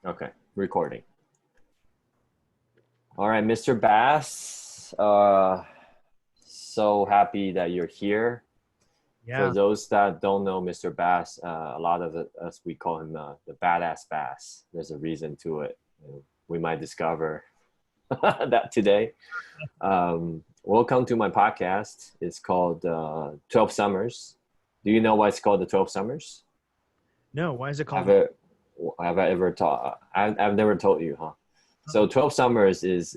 Okay, recording. All right, Mr. Bass. So happy that you're here. For Yeah. those that don't know Mr. Bass, a lot of us we call him the badass bass. There's a reason to it. We might discover that today. Welcome to my podcast. It's called 12 Summers. Do you know why it's called the 12 Summers? No, why is it called Have that? it? Have I ever taught? I've never told you, huh? So Uh-uh. 12 Summers is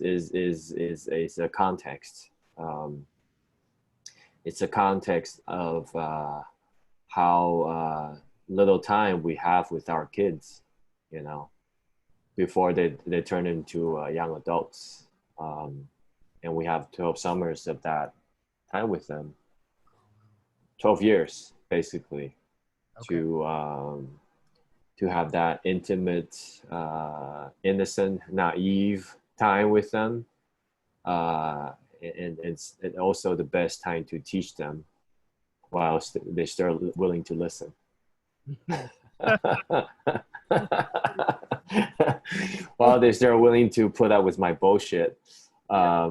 a context. Um, it's a context of how little time we have with our kids, you know, before they turn into young adults. Um, and we have 12 summers of that time with them, 12 years basically, Okay. to have that intimate, innocent, naive time with them. And it's also the best time to teach them while they're still willing to listen. While they're still willing to put up with my bullshit. Yeah.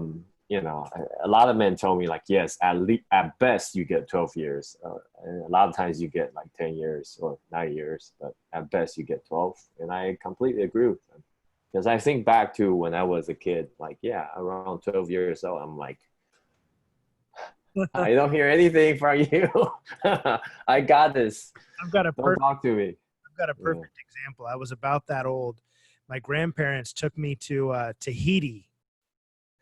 A lot of men told me like, yes, at best you get 12 years. And a lot of times you get like 10 years or 9 years, but at best you get 12. And I completely agree with them. Because I think back to when I was a kid, like, yeah, around 12 years old, I'm like, I don't hear anything from you. I got this. I've got a Don't perfect talk to me. I've got a Yeah. perfect example. I was about that old. My grandparents took me to Tahiti,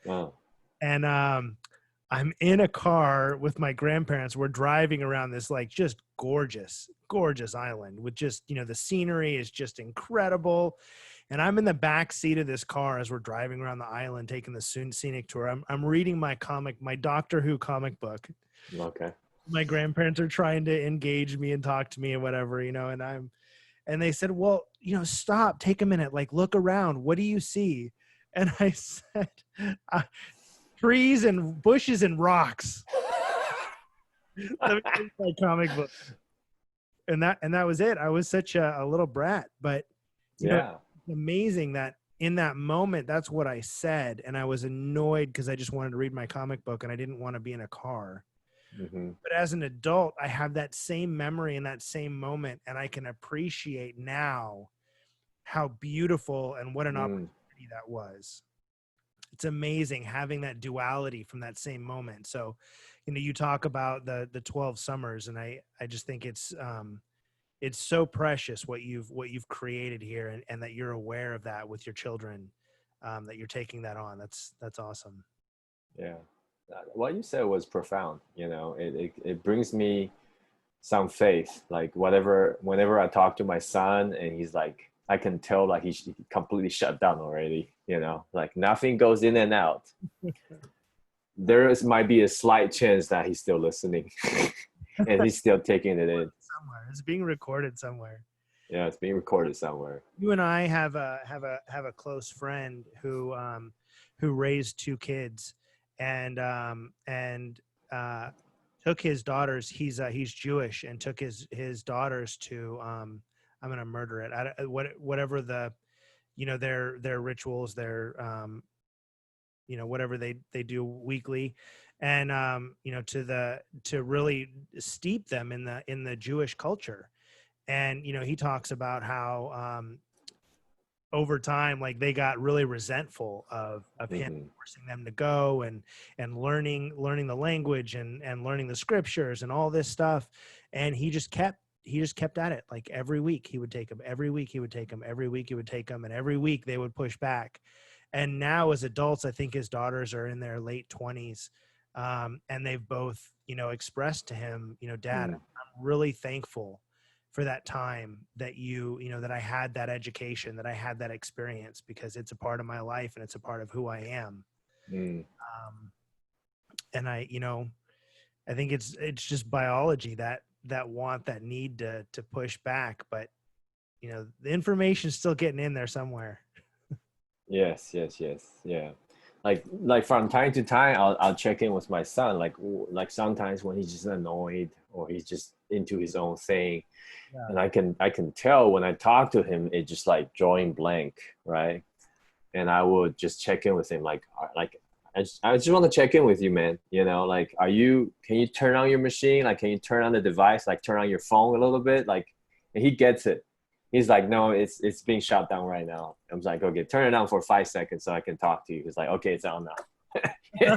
Oh. and I'm in a car with my grandparents. We're driving around this like just gorgeous, gorgeous island with just, the scenery is just incredible. And I'm in the back seat of this car as we're driving around the island, taking the scenic tour. I'm reading my Doctor Who comic book. Okay. My grandparents are trying to engage me and talk to me and whatever, and they said, well, stop, take a minute, like look around. What do you see? And I said, uh, trees and bushes and rocks. Let me read my comic book. And that was it. I was such a little brat, but Yeah. it's amazing that in that moment, that's what I said. And I was annoyed because I just wanted to read my comic book and I didn't want to be in a car. Mm-hmm. But as an adult, I have that same memory in that same moment, and I can appreciate now how beautiful and what an Mm. opportunity that was. It's amazing having that duality from that same moment. So, you talk about the 12 summers, and I just think it's so precious what you've created here, and that you're aware of that with your children, that you're taking that on. That's awesome. Yeah. What you said was profound. It brings me some faith. Like whenever I talk to my son and he's like, I can tell like he's completely shut down already. Like nothing goes in and out. Might be a slight chance that he's still listening and he's still taking it in. Somewhere it's being recorded somewhere. Yeah, it's being recorded somewhere. You and I have a close friend who raised two kids, and uh, took his daughters. He's Jewish, and took his daughters to I'm gonna murder it. Whatever their rituals, their whatever they do weekly, and to really steep them in the Jewish culture. And he talks about how over time, like, they got really resentful of him Hmm. forcing them to go and learning the language and learning the scriptures and all this stuff. And he just kept at it. Like every week he would take them, every week he would take them, every week he would take them, and every week they would push back. And now as adults, I think his daughters are in their late 20s, and they've both expressed to him, Dad, Mm. I'm really thankful for that time that that I had that education, that I had that experience, because it's a part of my life and it's a part of who I am. Mm. um, and I think it's just biology, that want, that need to push back, but the information's still getting in there somewhere. Yes, yes, yes. Yeah. like from time to time I'll check in with my son, like sometimes when he's just annoyed or he's just into his own thing, Yeah. and I can tell when I talk to him, it just like drawing blank, right? And I would just check in with him, like I just want to check in with you, man. Like, can you turn on your machine? Like, can you turn on the device? Like, turn on your phone a little bit? Like, and he gets it. He's like, no, it's being shut down right now. I was like, okay, turn it on for 5 seconds so I can talk to you. He's like, okay, it's on now.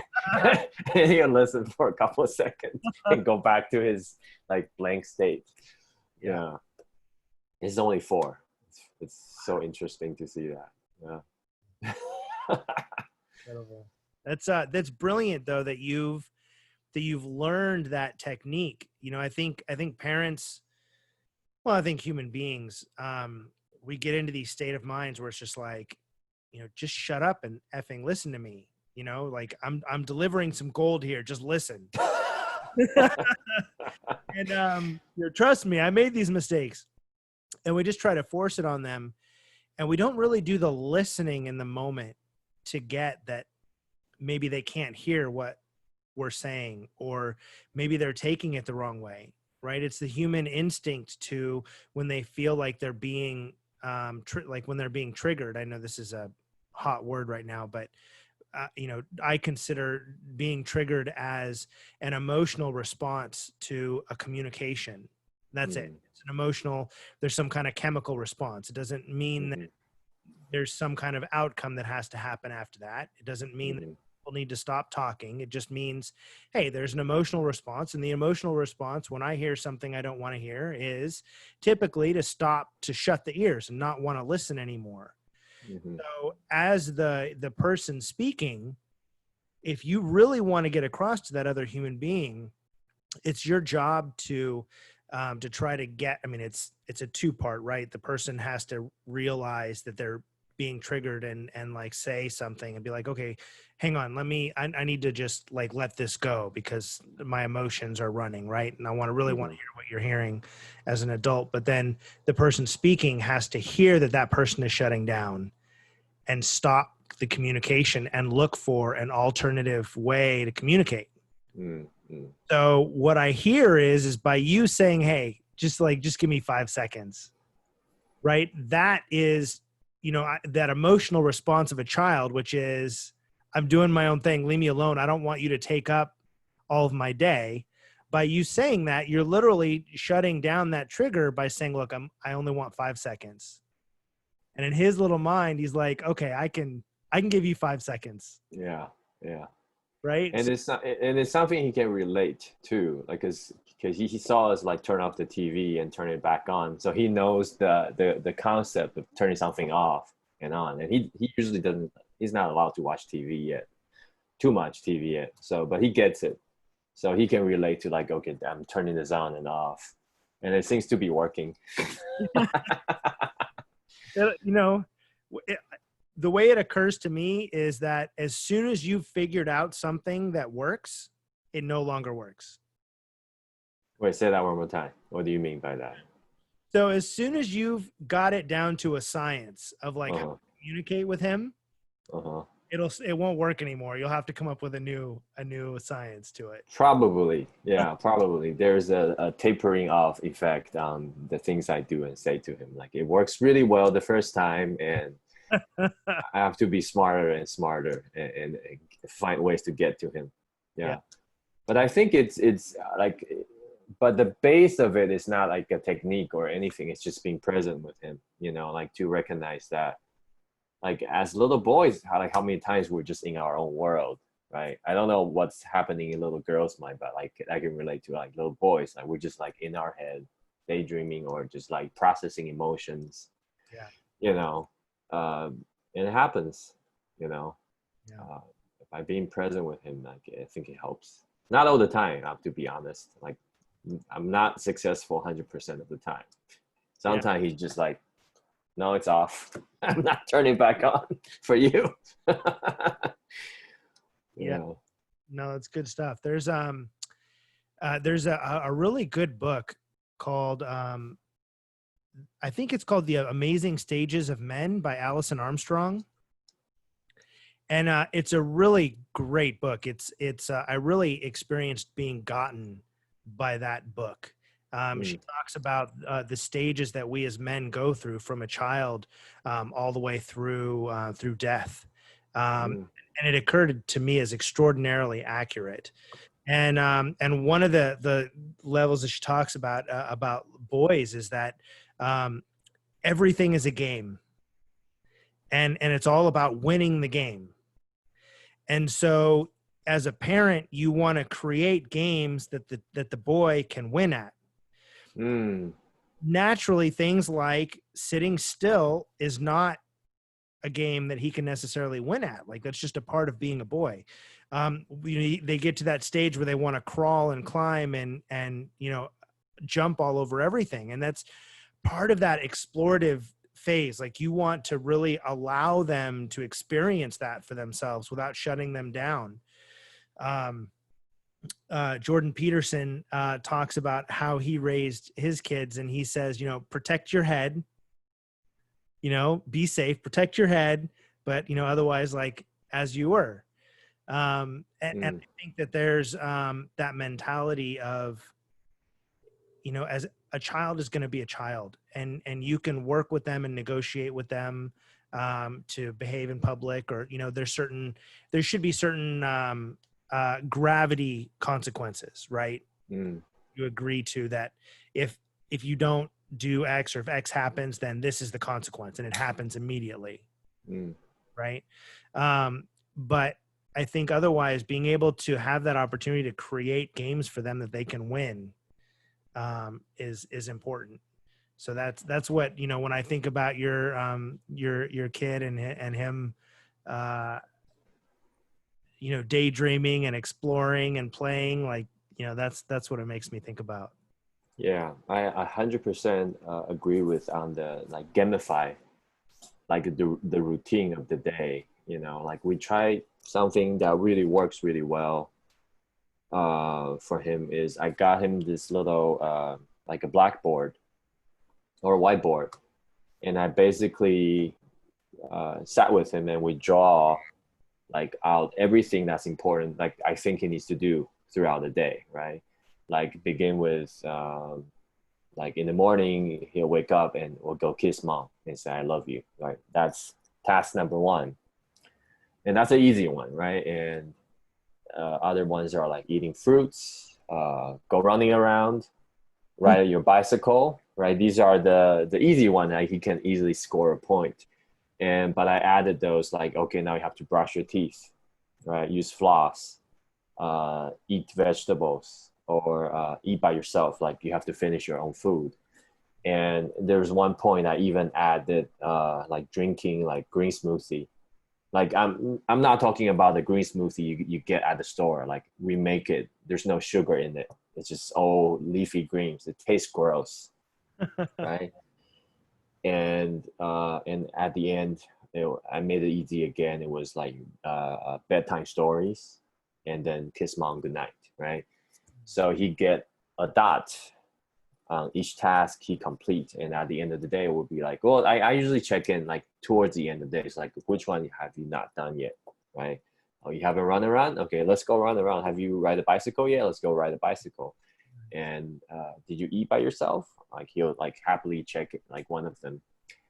And he'll listen for a couple of seconds and go back to his like blank state. Yeah. It's only 4. It's so interesting to see that. Yeah. Incredible. That's brilliant though that you've learned that technique. I think parents, well, I think human beings, we get into these state of minds where it's just like, just shut up and effing listen to me. Like I'm delivering some gold here. Just listen. And trust me, I made these mistakes, and we just try to force it on them, and we don't really do the listening in the moment to get that maybe they can't hear what we're saying, or maybe they're taking it the wrong way, right? It's the human instinct to, when they feel like they're being like when they're being triggered. I know this is a hot word right now, but I consider being triggered as an emotional response to a communication. That's it. It's an emotional, there's some kind of chemical response. It doesn't mean that there's some kind of outcome that has to happen after that. It doesn't mean that people need to stop talking. It just means, hey, there's an emotional response. And the emotional response, when I hear something I don't want to hear, is typically to stop, to shut the ears and not want to listen anymore. So as the person speaking, if you really want to get across to that other human being, it's your job to try to get, I mean, it's a 2-part, right? The person has to realize that they're being triggered and like say something and be like, okay, hang on, I need to just like let this go because my emotions are running, right? And I want to hear what you're hearing as an adult. But then the person speaking has to hear that that person is shutting down and stop the communication and look for an alternative way to communicate. So what I hear is by you saying, hey, just give me 5 seconds, right? That is, that emotional response of a child, which is, I'm doing my own thing. Leave me alone. I don't want you to take up all of my day. By you saying that, you're literally shutting down that trigger by saying, look, I only want 5 seconds. And in his little mind, he's like, okay, I can give you 5 seconds. Yeah. Right. And it's something he can relate to, like, because he saw us like turn off the TV and turn it back on, so he knows the concept of turning something off and on. And he usually doesn't. He's not allowed to watch TV yet, too much TV yet. So, but he gets it, so he can relate to like, okay, I'm turning this on and off, and it seems to be working. The way it occurs to me is that as soon as you've figured out something that works, it no longer works. Wait, say that one more time. What do you mean by that? So as soon as you've got it down to a science of like how to communicate with him, it won't work anymore. You'll have to come up with a new science to it. Probably, yeah, probably. There's a tapering off effect on the things I do and say to him. Like, it works really well the first time, and I have to be smarter and smarter and find ways to get to him. Yeah. But I think it's like, but the base of it is not like a technique or anything. It's just being present with him, like to recognize that, like, as little boys, how many times we're just in our own world, right? I don't know what's happening in little girls' mind, but like I can relate to like little boys. Like, we're just like in our head, daydreaming or just like processing emotions. Yeah. And it happens, Yeah. by being present with him. Like, I think it helps. Not all the time, I have to be honest. Like, I'm not successful 100% of the time. Sometimes he's just like, no, it's off. I'm not turning back on for you. Yeah. No, it's good stuff. There's a really good book called I think it's called The Amazing Stages of Men by Alison Armstrong. And it's a really great book. It's I really experienced being gotten by that book. She Mm, talks about the stages that we as men go through from a child all the way through death, um, mm, and it occurred to me as extraordinarily accurate. And one of the levels that she talks about boys is that um, everything is a game, and it's all about winning the game. And so as a parent, you want to create games that the boy can win at. mm, Naturally, things like sitting still is not a game that he can necessarily win at. Like that's just a part of being a boy. They get to that stage where they want to crawl and climb and jump all over everything, and that's part of that explorative phase. Like you want to really allow them to experience that for themselves without shutting them down. um, Jordan Peterson talks about how he raised his kids, and he says, protect your head, be safe, protect your head, but otherwise, like as you were. And mm, I think that there's that mentality of, as a child is going to be a child, and you can work with them and negotiate with them to behave in public, or there should be certain gravity consequences, right? mm, You agree to that. If you don't do X, or if X happens, then this is the consequence, and it happens immediately, mm, right? But I think otherwise, being able to have that opportunity to create games for them that they can win is important. So that's what, when I think about your kid and him, uh, daydreaming and exploring and playing, like, that's what it makes me think about. yeah, I 100% agree with on the like gamify, like the routine of the day. Like we try something that really works really well for him is I got him this little like a blackboard or a whiteboard, and I basically sat with him and we draw like out everything that's important, like I think he needs to do throughout the day, right? Like begin with like in the morning he'll wake up and we'll go kiss mom and say I love you, right? That's task number one, and that's an easy one, right? And other ones are like eating fruits, go running around, ride your bicycle, right? These are the easy one that he can easily score a point. But I added those like, okay, now you have to brush your teeth, right? Use floss, eat vegetables, or eat by yourself. Like you have to finish your own food. And there's one point I even added like drinking like green smoothie. Like I'm not talking about the green smoothie you get at the store. Like we make it. There's no sugar in it. It's just all leafy greens. It tastes gross, right? And at the end, I made it easy again. It was like bedtime stories, and then kiss mom goodnight, right? So he get a dot on each task he complete, and at the end of the day, it would be like, well, I usually check in like towards the end of the day. It's like, which one have you not done yet, right? Oh, you haven't run around? Okay, let's go run around. Have you ride a bicycle yet? Let's go ride a bicycle. And did you eat by yourself? Like he'll like happily check it, like one of them,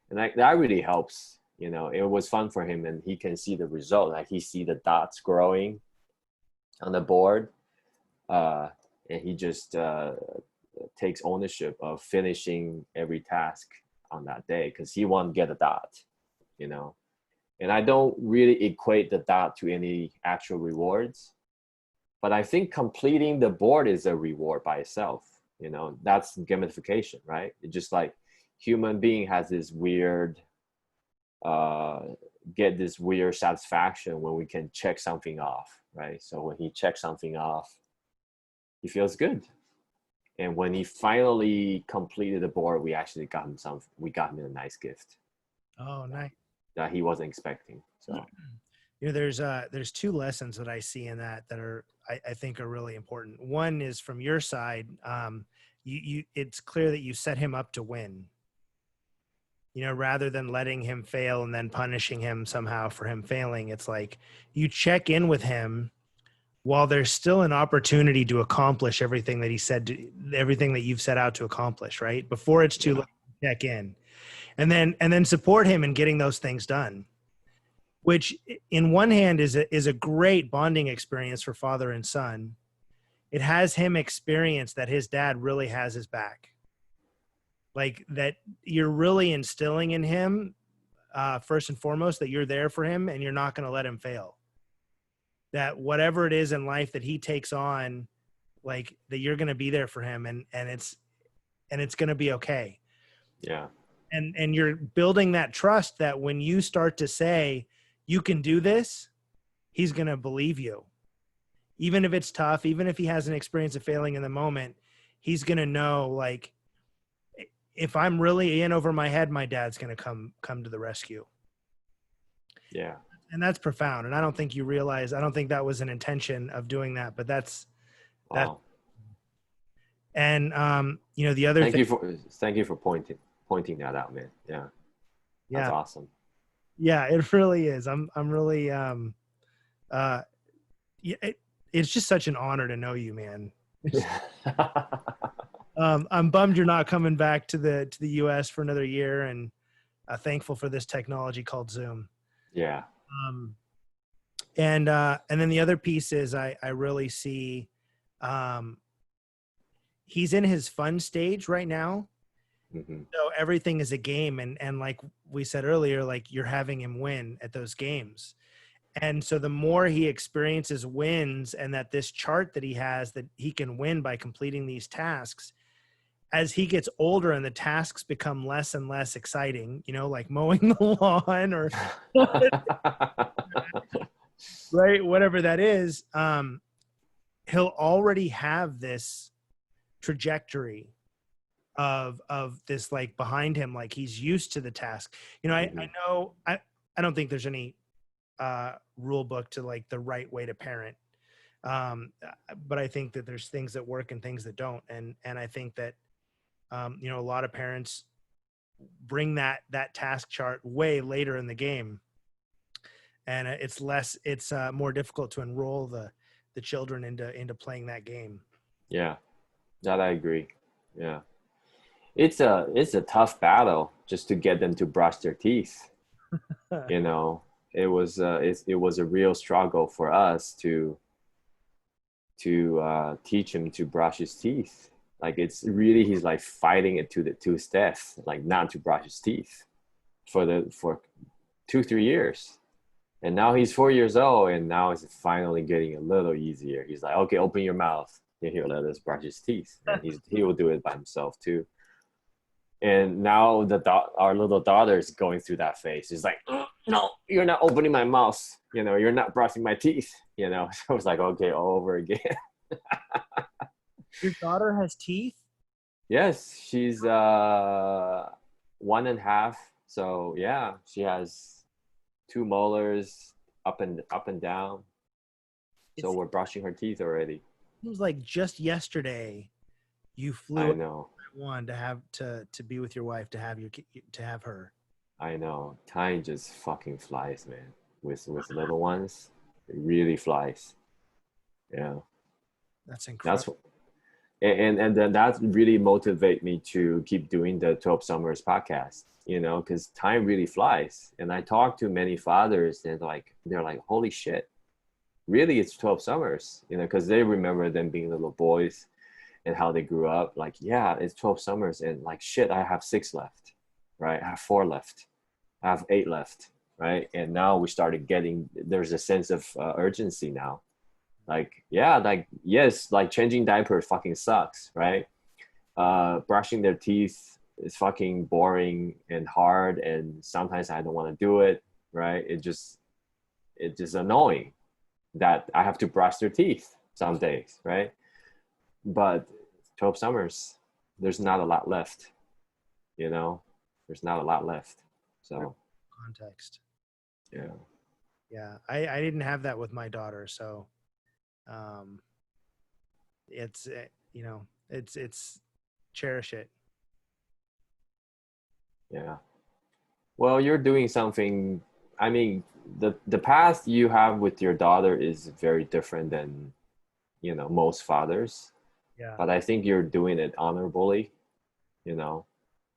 and that really helps. It was fun for him, and he can see the result. Like he see the dots growing on the board, uh, and he just takes ownership of finishing every task on that day because he won't get a dot. You know, and I don't really equate the dot to any actual rewards, but I think completing the board is a reward by itself. That's gamification, right? It's just like human being has this weird uh, get this weird satisfaction when we can check something off, right? So when he checks something off, he feels good. And when he finally completed the board, we actually got him some. We got him a nice gift Oh, that, nice. that he wasn't expecting. So There's two lessons that I see in that are, I think are really important. One is from your side. It's clear that you set him up to win. you know, rather than letting him fail and then punishing him somehow for him failing. It's like you check in with him while there's still an opportunity to accomplish everything that he said to, everything that you've set out to accomplish, right? Before it's too Yeah. late to check in. And then support him in getting those things done, which in one hand is a great bonding experience for father and son. It has him experience that his dad really has his back, like that you're really instilling in him, first and foremost, that you're there for him and you're not going to let him fail, that whatever it is in life that he takes on, like that you're going to be there for him, and it's going to be okay. Yeah. And you're building that trust that when you start to say you can do this, he's going to believe you. Even if it's tough, even if he has an experience of failing in the moment, he's going to know, like, if I'm really in over my head, my dad's going to come to the rescue. Yeah. And that's profound. And I don't think you realize, I don't think that was an intention of doing that, but that's that. Wow. And you know, the other thing, Thank you for pointing that out, man. Yeah. That's yeah, awesome. yeah, it really is. I'm really uh yeah, it's just such an honor to know you, man. I'm bummed you're not coming back to the US for another year, and thankful for this technology called Zoom. Yeah. Um, and then the other piece is I really see, um, he's in his fun stage right now. Hmm. So everything is a game, and like we said earlier, like you're having him win at those games. And so the more he experiences wins, and that this chart that he has that he can win by completing these tasks, as he gets older and the tasks become less and less exciting, you know, like mowing the lawn or right, whatever that is, he'll already have this trajectory of this, like, behind him, like he's used to the task. You know, I Hmm. know I don't think there's any rule book to like the right way to parent, but I think that there's things that work and things that don't, and I think that you know, a lot of parents bring that task chart way later in the game, and it's more difficult to enroll the children into playing that game. Yeah. That I agree. Yeah. It's a tough battle just to get them to brush their teeth. You know, it was a real struggle for us to teach him to brush his teeth. Like it's really he's like fighting it to his death, like not to brush his teeth for 2 3 years. And now he's 4 years old, and now it's finally getting a little easier. He's like, okay, open your mouth, and he'll let us brush his teeth, and he will do it by himself too. And now our little daughter is going through that phase. She's like, no, you're not opening my mouth. You know, you're not brushing my teeth. You know, so it's like, okay, all over again. Your daughter has teeth? Yes, she's 1.5. So yeah, she has two molars up and down. It So we're brushing her teeth already. seems like just yesterday you flew I up know. to Taiwan to have to be with your wife, to have to have her. I know. Time just fucking flies, man. With little ones, it really flies. Yeah. That's That's incredible. and then that really motivate me to keep doing the 12 Summers podcast, you know, because time really flies. And I talk to many fathers, and they're like, holy shit, really, it's 12 summers, you know, because they remember them being little boys and how they grew up. Like, yeah, it's 12 summers, and like, shit, I have 6 left, right? I have 4 left, I have 8 left, right? And now we started getting, there's a sense of urgency now. Like, yeah, like, yes, like changing diapers fucking sucks, right? Brushing their teeth is fucking boring and hard, and sometimes I don't want to do it, right? It's just annoying that I have to brush their teeth some days, right? But 12 summers, there's not a lot left, you know? There's not a lot left. So, Context. yeah. Yeah, I didn't have that with my daughter, so um, it's you know, it's cherish it. Yeah. Well, you're doing something. I mean, the path you have with your daughter is very different than, most fathers. Yeah. But I think you're doing it honorably, you know.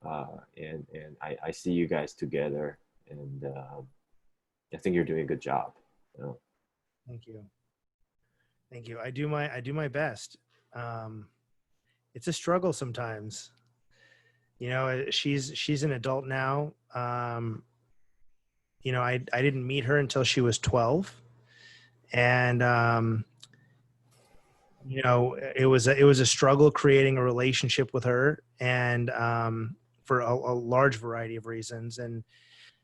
And I see you guys together, and I think you're doing a good job. You know? Thank you. Thank you. I do my best. Um, it's a struggle sometimes. She's an adult now. I didn't meet her until she was 12, and it was a struggle creating a relationship with her, and for a large variety of reasons. And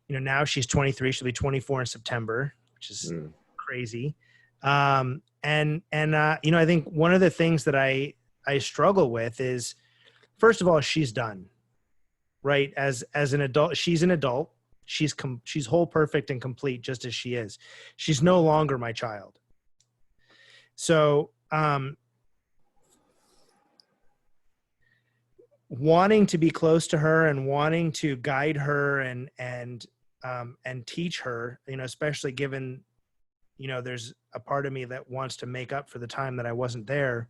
now she's 23. She'll be 24 in September, which is Mm, crazy. And I think one of the things that I struggle with is, first of all, she's done. Right, as an adult, she's an adult. She's whole, perfect, and complete, just as she is. She's no longer my child. So wanting to be close to her and wanting to guide her and teach her, especially given, there's a part of me that wants to make up for the time that I wasn't there.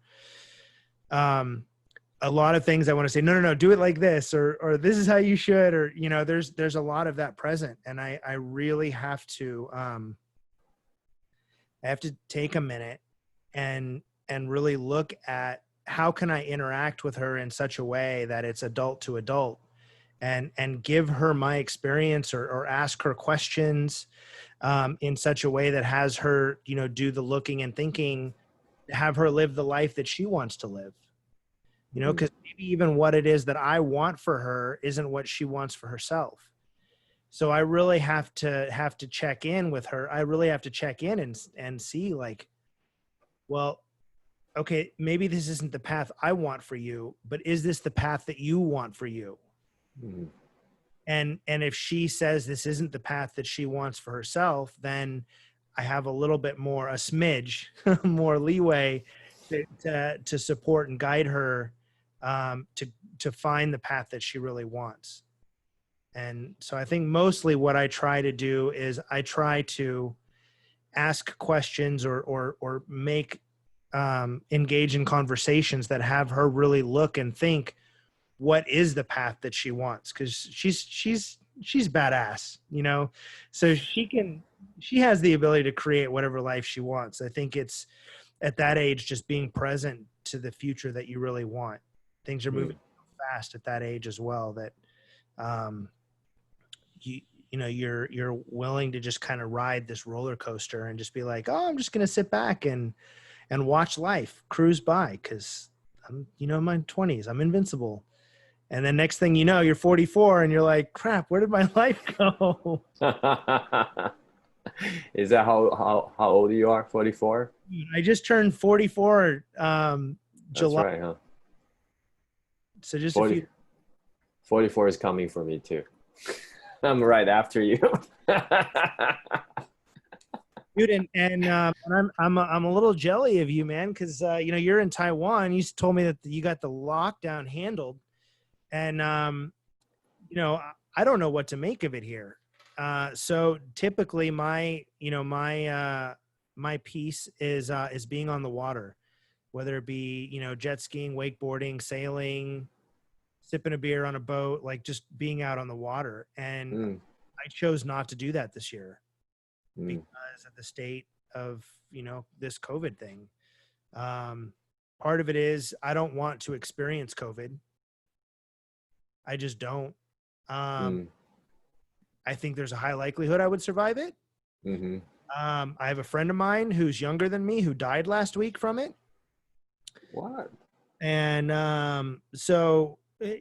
A lot of things I want to say, no, no, no, do it like this, or this is how you should, or, there's a lot of that present. And I really I have to take a minute and really look at how can I interact with her in such a way that it's adult to adult, and give her my experience, or ask her questions in such a way that has her, do the looking and thinking, have her live the life that she wants to live. mm, Because maybe even what it is that I want for her isn't what she wants for herself. So I really have to check in with her. I really have to check in and see, like, well, okay, maybe this isn't the path I want for you, but is this the path that you want for you? mm, And if she says this isn't the path that she wants for herself, then I have a little bit more, a smidge more leeway to support and guide her, to find the path that she really wants. And so I think mostly what I try to do is I try to ask questions, or make, engage in conversations that have her really look and think, what is the path that she wants? Because she's badass, so she has the ability to create whatever life she wants. I think it's at that age, just being present to the future that you really want. Things are mm, moving fast at that age as well, that um, you're willing to just kind of ride this roller coaster and just be like, oh, I'm just going to sit back and watch life cruise by, because I'm, in my 20s, I'm invincible. And then next thing you know, you're 44 and you're like, crap, where did my life go? mm. Is that how old you are? 44? I just turned 44 That's July. right, huh? So just a 40, few. 44 is coming for me too. I'm right after you. Dude, and I'm a little jelly of you, man, because you're in Taiwan. You told me that you got the lockdown handled, and I don't know what to make of it here. So typically, my piece is being on the water, whether it be jet skiing, wakeboarding, sailing, sipping a beer on a boat, like just being out on the water. And Mm, I chose not to do that this year mm, because of the state of this COVID thing. Um, Part of it is I don't want to experience COVID. I just don't. Um, mm, I think there's a high likelihood I would survive it. mm-hmm. I have a friend of mine who's younger than me who died last week from it. What? And so, I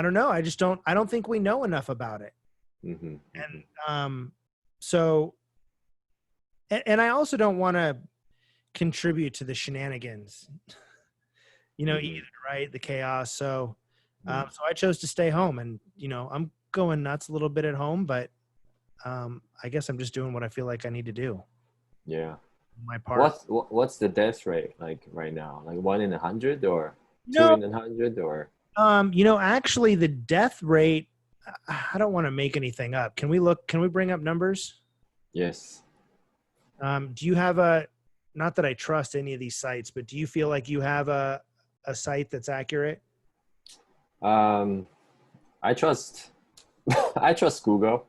don't know. I don't think we know enough about it. Mm-hmm, mm-hmm, And so, and I also don't want to contribute to the shenanigans, mm-hmm, either, right? The chaos. So, mm. so I chose to stay home, and, I'm going nuts a little bit at home, but I guess I'm just doing what I feel like I need to do. Yeah. My part. What's the death rate like right now? Like 1 in 100 or two No, in 100 or? actually the death rate I don't want to make anything up. Can we look? Can we bring up numbers? Yes. Do you have a? Not that I trust any of these sites, but do you feel like you have a site that's accurate? Um, I trust I trust Google.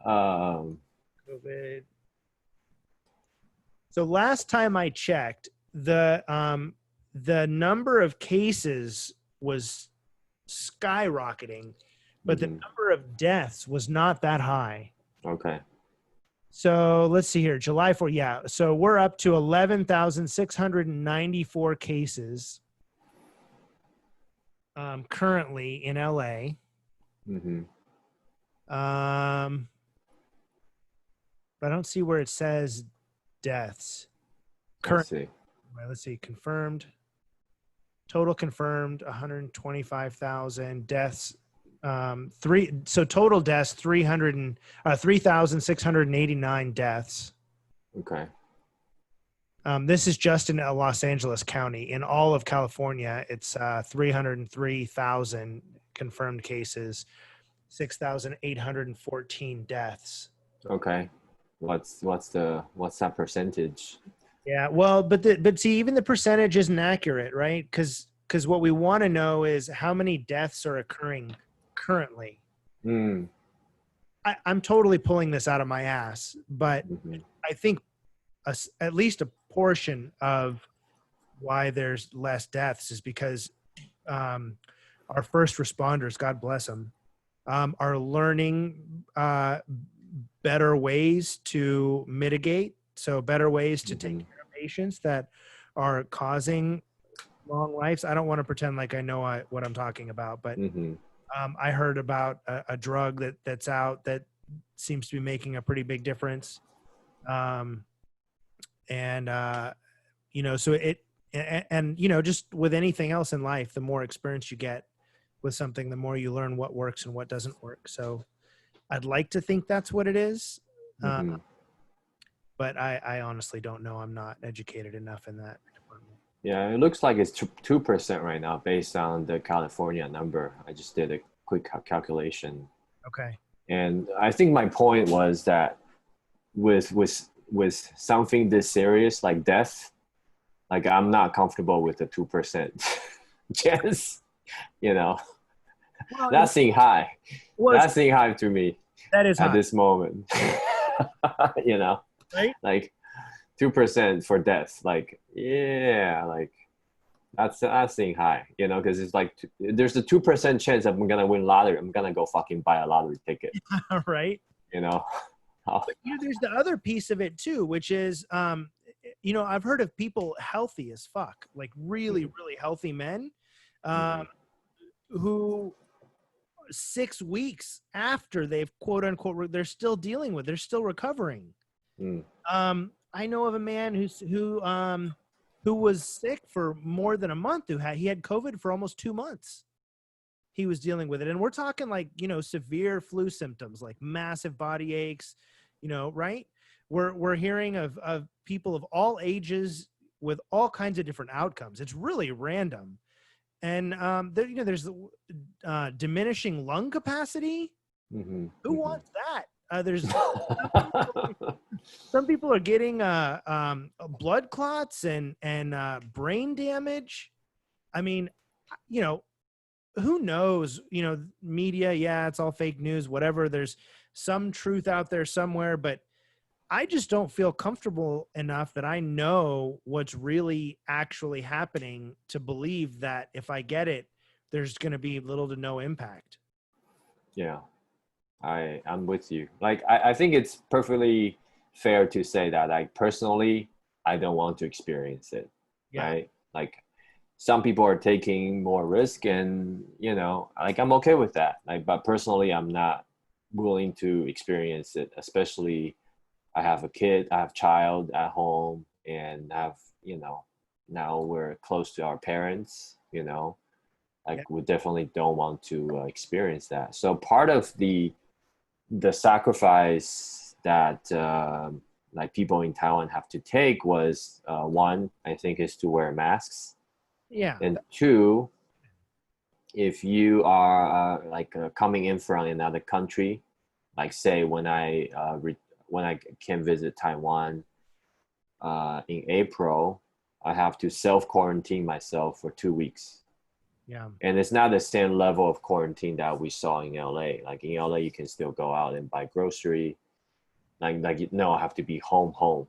um, COVID. So last time I checked, the number of cases was skyrocketing, but the mhm. number of deaths was not that high. Okay. So let's see here, July 4th. Yeah. So we're up to 11,694 cases currently in LA. Hmm. But I don't see where it says deaths. I Current, see. let's see, confirmed. Total confirmed 125,000 deaths. So total deaths 3,689 deaths. Okay. This is just in Los Angeles County. In all of California, it's 303,000 confirmed cases, 6,814 deaths. Okay. What's that percentage? Yeah, well, but see, even the percentage isn't accurate, right? Because what we want to know is how many deaths are occurring currently. Mm. I'm totally pulling this out of my ass, but Hmm. I think at least a portion of why there's less deaths is because um, our first responders, God bless them, are learning better ways to mitigate. So better ways to take Hmm. care of patients that are causing long lives. I don't want to pretend like I know what I'm talking about, but Hmm. I heard about a drug that's out that seems to be making a pretty big difference. Um, and so and just with anything else in life, the more experience you get with something, the more you learn what works and what doesn't work. So I'd like to think that's what it is. Uh, Hmm. but I honestly don't know. I'm not educated enough in that department. Yeah, it looks like it's 2% right now based on the California number. I just did a quick calculation, Okay. and I think my point was that with something this serious like death, like I'm not comfortable with the 2% chance. You know, Well, that seemed high. well, That seemed high to me that is at high, this moment. You know, right? like 2% for death. Like, yeah, like that's seeing high. You know, because it's like there's a 2% chance that I'm gonna win lottery. I'm gonna go fucking buy a lottery ticket. Right. You know. But there's the other piece of it too, which is, I've heard of people healthy as fuck, like really, really healthy men, um, Mm-hmm. who 6 weeks after they've quote unquote, they're still recovering. Mm. I know of a man who was sick for more than a month, he had COVID for almost 2 months. He was dealing with it. And we're talking like, severe flu symptoms, like massive body aches, right? We're hearing of people of all ages with all kinds of different outcomes. It's really random. And there's diminishing lung capacity. Mm-hmm. Who Mm-hmm. wants that? There's some people are getting blood clots and brain damage. I mean, you know, who knows? Media, yeah, it's all fake news, whatever. There's some truth out there somewhere, but I just don't feel comfortable enough that I know what's really actually happening to believe that if I get it, there's going to be little to no impact. Yeah. I'm with you. Like I think it's perfectly fair to say that like personally I don't want to experience it. Yeah. Right? Like some people are taking more risk and like I'm okay with that. Like but personally I'm not willing to experience it, especially I have a kid, I have a child at home and I have, now we're close to our parents, Yeah. like we definitely don't want to experience that. So part of the sacrifice that like people in Taiwan have to take was one, I think, is to wear masks, Yeah. and two if you are coming in from another country, like say when I can visit Taiwan in April, I have to self quarantine myself for 2 weeks. Yeah. And it's not the same level of quarantine that we saw in LA. Like in LA, you can still go out and buy grocery. No, I have to be home.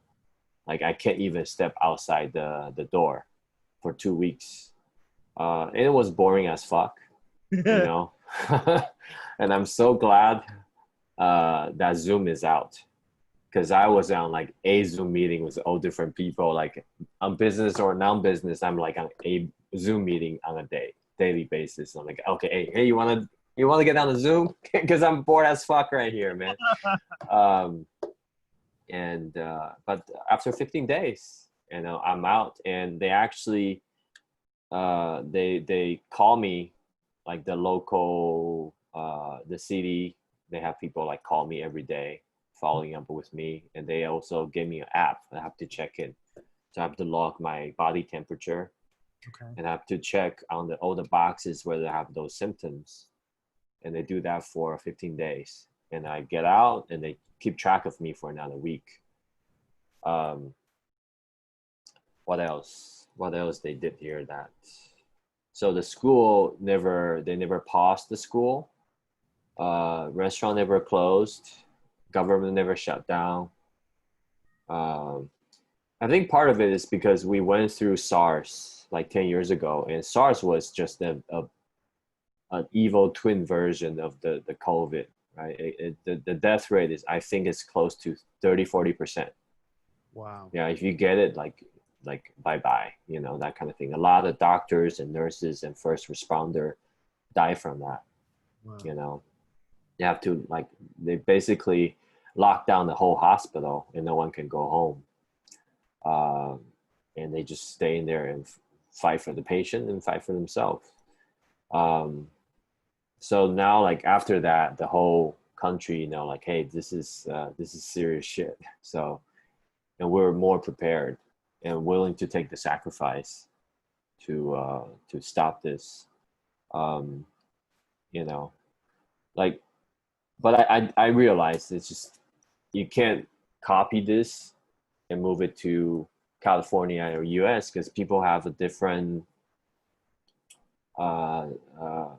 Like I can't even step outside the door for 2 weeks. And it was boring as fuck, you know. And I'm so glad that Zoom is out, because I was on like a Zoom meeting with all different people, like on business or non-business. I'm like on a Zoom meeting on a daily basis. I'm like, okay, hey, you wanna get on the Zoom? Because I'm bored as fuck right here, man. Um, but after 15 days, I'm out, and they actually they call me, like the local the city. They have people like call me every day, following up with me, and they also gave me an app. I have to check in, so I have to log my body temperature, Okay. and I have to check on all the boxes whether I have those symptoms, and they do that for 15 days, and I get out, and they keep track of me for another week. Um, what else? What else they did here? That so the school never paused the school. Restaurant never closed. Government never shut down. Um, I think part of it is because we went through SARS like 10 years ago, and SARS was just an evil twin version of the COVID, right? The death rate is, I think, is close to 30-40%. Wow. Yeah, if you get it, like bye bye, that kind of thing. A lot of doctors and nurses and first responder die from that. Wow. You have to, like, they basically lock down the whole hospital, and no one can go home. And they just stay in there and fight for the patient and fight for themselves. So now, like after that, the whole country, like, hey, this is serious shit. So, and we're more prepared and willing to take the sacrifice to stop this. Um, you know, like, but I realize it's just, you can't copy this and move it to California or US, because people have a different uh, uh,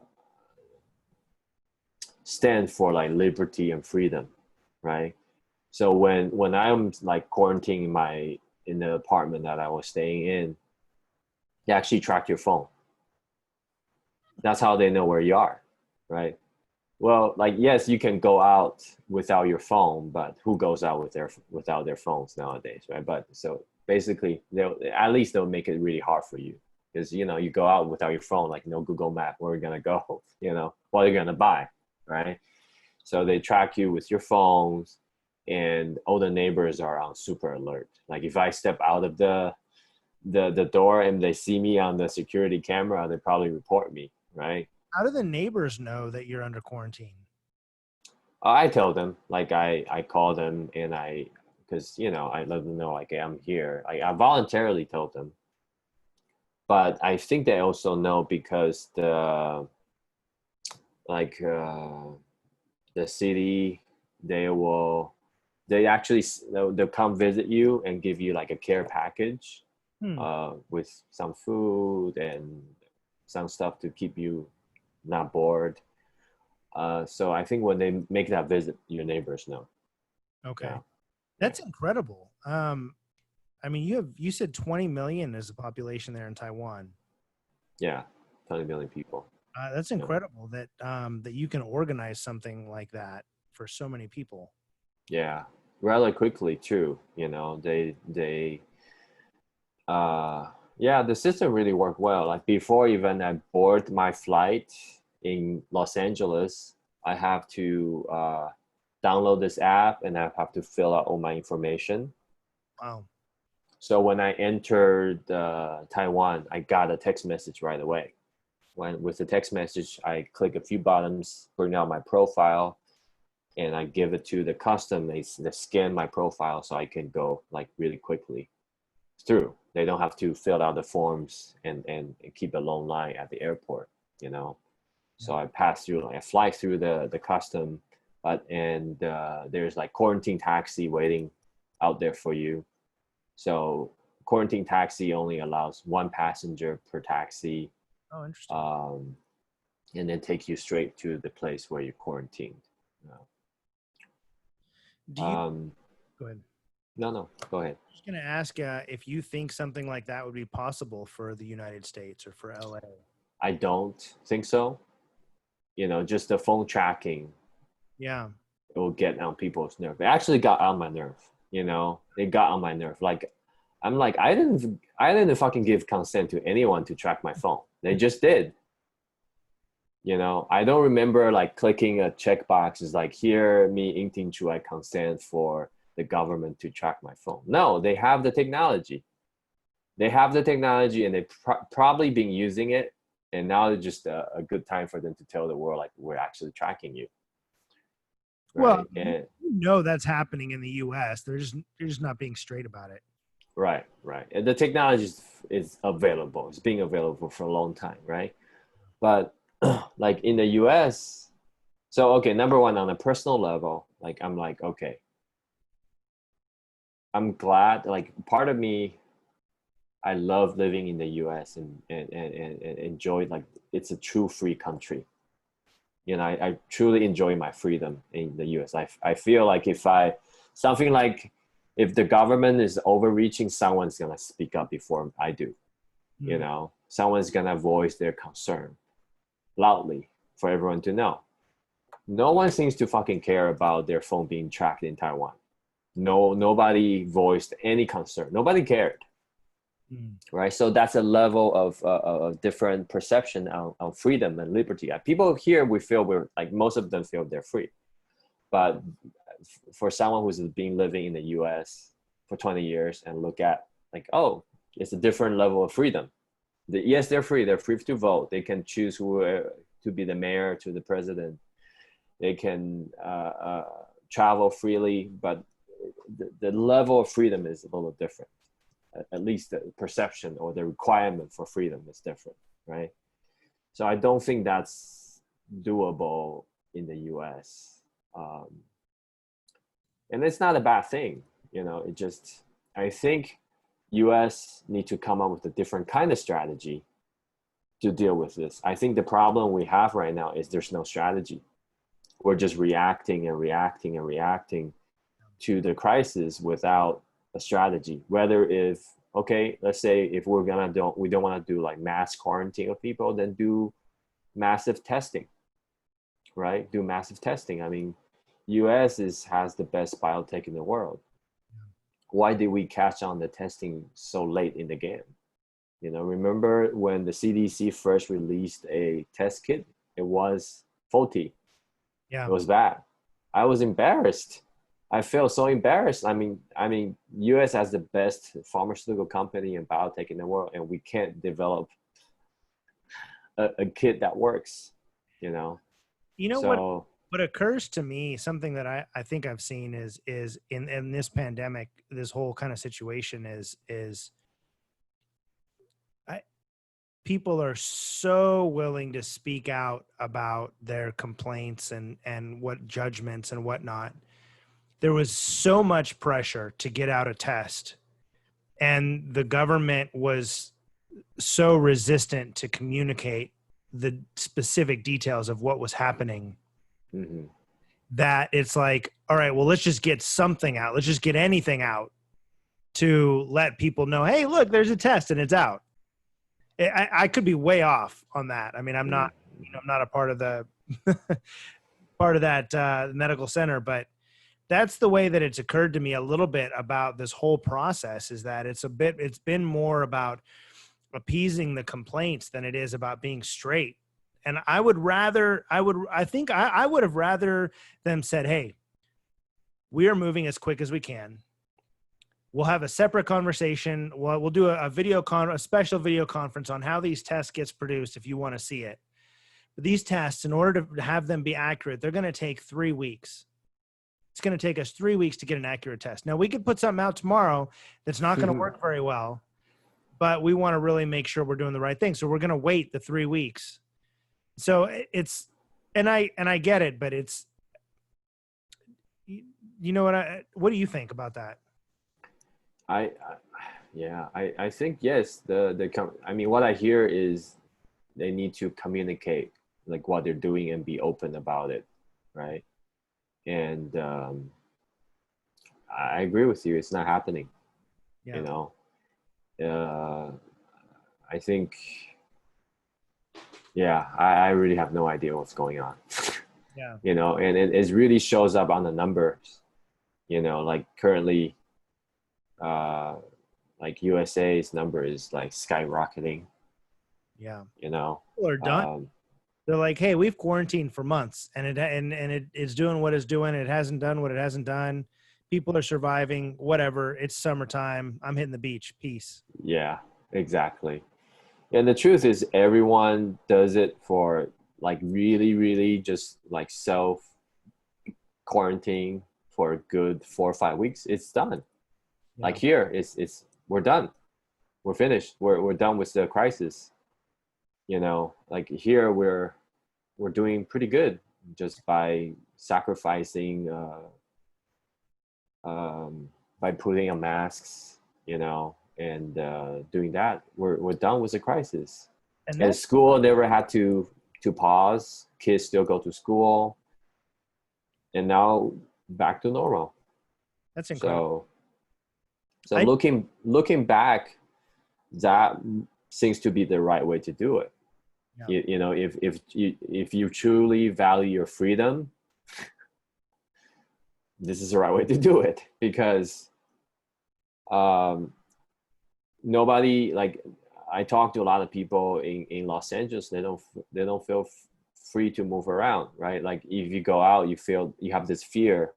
stand for like liberty and freedom, right? So when I'm like quarantining in the apartment that I was staying in, they actually track your phone. That's how they know where you are, right? Well, like, yes, you can go out without your phone, but who goes out without their phones nowadays, right? But so basically, they'll make it really hard for you, because you go out without your phone, like no Google Map, where you're gonna go, what you're gonna buy, right? So they track you with your phones, and all the neighbors are on super alert. Like if I step out of the door and they see me on the security camera, they probably report me, right? How do the neighbors know that you're under quarantine? I tell them, like I call them, and because I let them know, like, hey, I'm here. I voluntarily told them, but I think they also know, because like the city, they will they actually they'll come visit you and give you like a care package Hmm. with some food and some stuff to keep you not bored. So I think when they make that visit, your neighbors know. Okay. Yeah, yeah, That's incredible. I mean, you said 20 million is the population there in Taiwan. yeah. 20 million people. That's Yeah, incredible that you can organize something like that for so many people. yeah. Rather quickly too. They yeah, the system really worked well. Like before even I board my flight in Los Angeles, I have to download this app, and I have to fill out all my information. Wow. So when I entered Taiwan, I got a text message right away. With the text message, I click a few buttons, bring out my profile, and I give it to the custom. They scan my profile so I can go like really quickly through. They don't have to fill out the forms and keep a long line at the airport, you know. So I pass through, like I fly through the custom, and there's like quarantine taxi waiting out there for you. So quarantine taxi only allows one passenger per taxi, Oh, interesting. um, and then take you straight to the place where you're quarantined. Do you Um, go ahead? no, go ahead. I was going to ask if you think something like that would be possible for the United States or for LA. I don't think so. Just the phone tracking, Yeah. it will get on people's nerve. It actually got on my nerve. It got on my nerve. Like, I'm like, I didn't fucking give consent to anyone to track my phone. They just did. I don't remember like clicking a checkbox is like, here, me, Yinting Chu, I consent for the government to track my phone. No, they have the technology. They have the technology, and they've probably been using it. And now it's just a good time for them to tell the world, like, we're actually tracking you. Well, Right. And that's happening in the U.S. They're just not being straight about it. right. And the technology is available. It's being available for a long time, right? But like in the US, so okay, number one, on a personal level, like I'm like, okay, I'm glad, like part of me, I love living in the US and enjoy, like, it's a true free country. I truly enjoy my freedom in the US. I feel like something like if the government is overreaching, someone's gonna speak up before I do. Someone's gonna voice their concern loudly for everyone to know. No one seems to fucking care about their phone being tracked in Taiwan. Nobody voiced any concern. Nobody cared, right? So that's a level of different perception on freedom and liberty. People here, we feel we're like, most of them feel they're free, but for someone who's been living in the U.S. for 20 years and look at like, oh, it's a different level of freedom. Yes, they're free. They're free to vote. They can choose who to be the mayor, to the president. They can travel freely, but the level of freedom is a little different. At least the perception or the requirement for freedom is different, right? So I don't think that's doable in the U.S. And it's not a bad thing, I think U.S. need to come up with a different kind of strategy to deal with this. I think the problem we have right now is there's no strategy. We're just reacting to the crisis without a strategy. Whether if, okay, let's say if we don't want to do like mass quarantine of people, then do massive testing, right? Do massive testing. I mean, US has the best biotech in the world. Why did we catch on the testing so late in the game? Remember when the CDC first released a test kit? It was faulty. Yeah. It was bad. I was embarrassed. I feel so embarrassed. I mean, US has the best pharmaceutical company and biotech in the world, and we can't develop a kit that works, So what occurs to me, something that I think I've seen is in this pandemic, this whole kind of situation is people are so willing to speak out about their complaints and what judgments and whatnot. There was so much pressure to get out a test, and the government was so resistant to communicate the specific details of what was happening, that it's like, all right, well, let's just get something out. Let's just get anything out to let people know, hey, look, there's a test and it's out. I could be way off on that. I mean, I'm not a part of the part of that medical center, but that's the way that it's occurred to me a little bit about this whole process, is that it's been more about appeasing the complaints than it is about being straight. And I would have rather them said, hey, we are moving as quick as we can. We'll have a separate conversation. We'll do a special video conference on how these tests gets produced if you want to see it. But these tests, in order to have them be accurate, they're going to take 3 weeks. It's going to take us 3 weeks to get an accurate test. Now, we could put something out tomorrow that's not going to work very well, but we want to really make sure we're doing the right thing. So we're going to wait the 3 weeks. So it's, and I get it, but it's, you know what do you think about that? I yeah, I think yes. I mean, what I hear is they need to communicate like what they're doing and be open about it, right? And I agree with you. It's not happening. You Yeah. know, uh, I think yeah, I really have no idea what's going on. Yeah. You know, and it really shows up on the numbers. You know, like currently, uh, like USA's number is like skyrocketing. Yeah. You know, People are done. um, They're like, hey, we've quarantined for months, and it's doing what it's doing. It hasn't done what it hasn't done. People are surviving. Whatever. It's summertime. I'm hitting the beach. Peace. yeah, exactly. And the truth is, everyone does it for like really, really just like self quarantine for a good 4 or 5 weeks. It's done. Like Yeah. here, it's we're done. We're finished. We're done with the crisis. You know, like here we're doing pretty good just by sacrificing, by putting on masks. You know, and doing that, we're done with the crisis. And And that's school never had to pause. Kids still go to school, and now back to normal. that's incredible. So so I looking back, that seems to be the right way to do it. Yeah. You know, if you truly value your freedom, this is the right way to do it because um, nobody like I talk to a lot of people in Los Angeles. They don't feel free to move around, right? Like if you go out, you feel you have this fear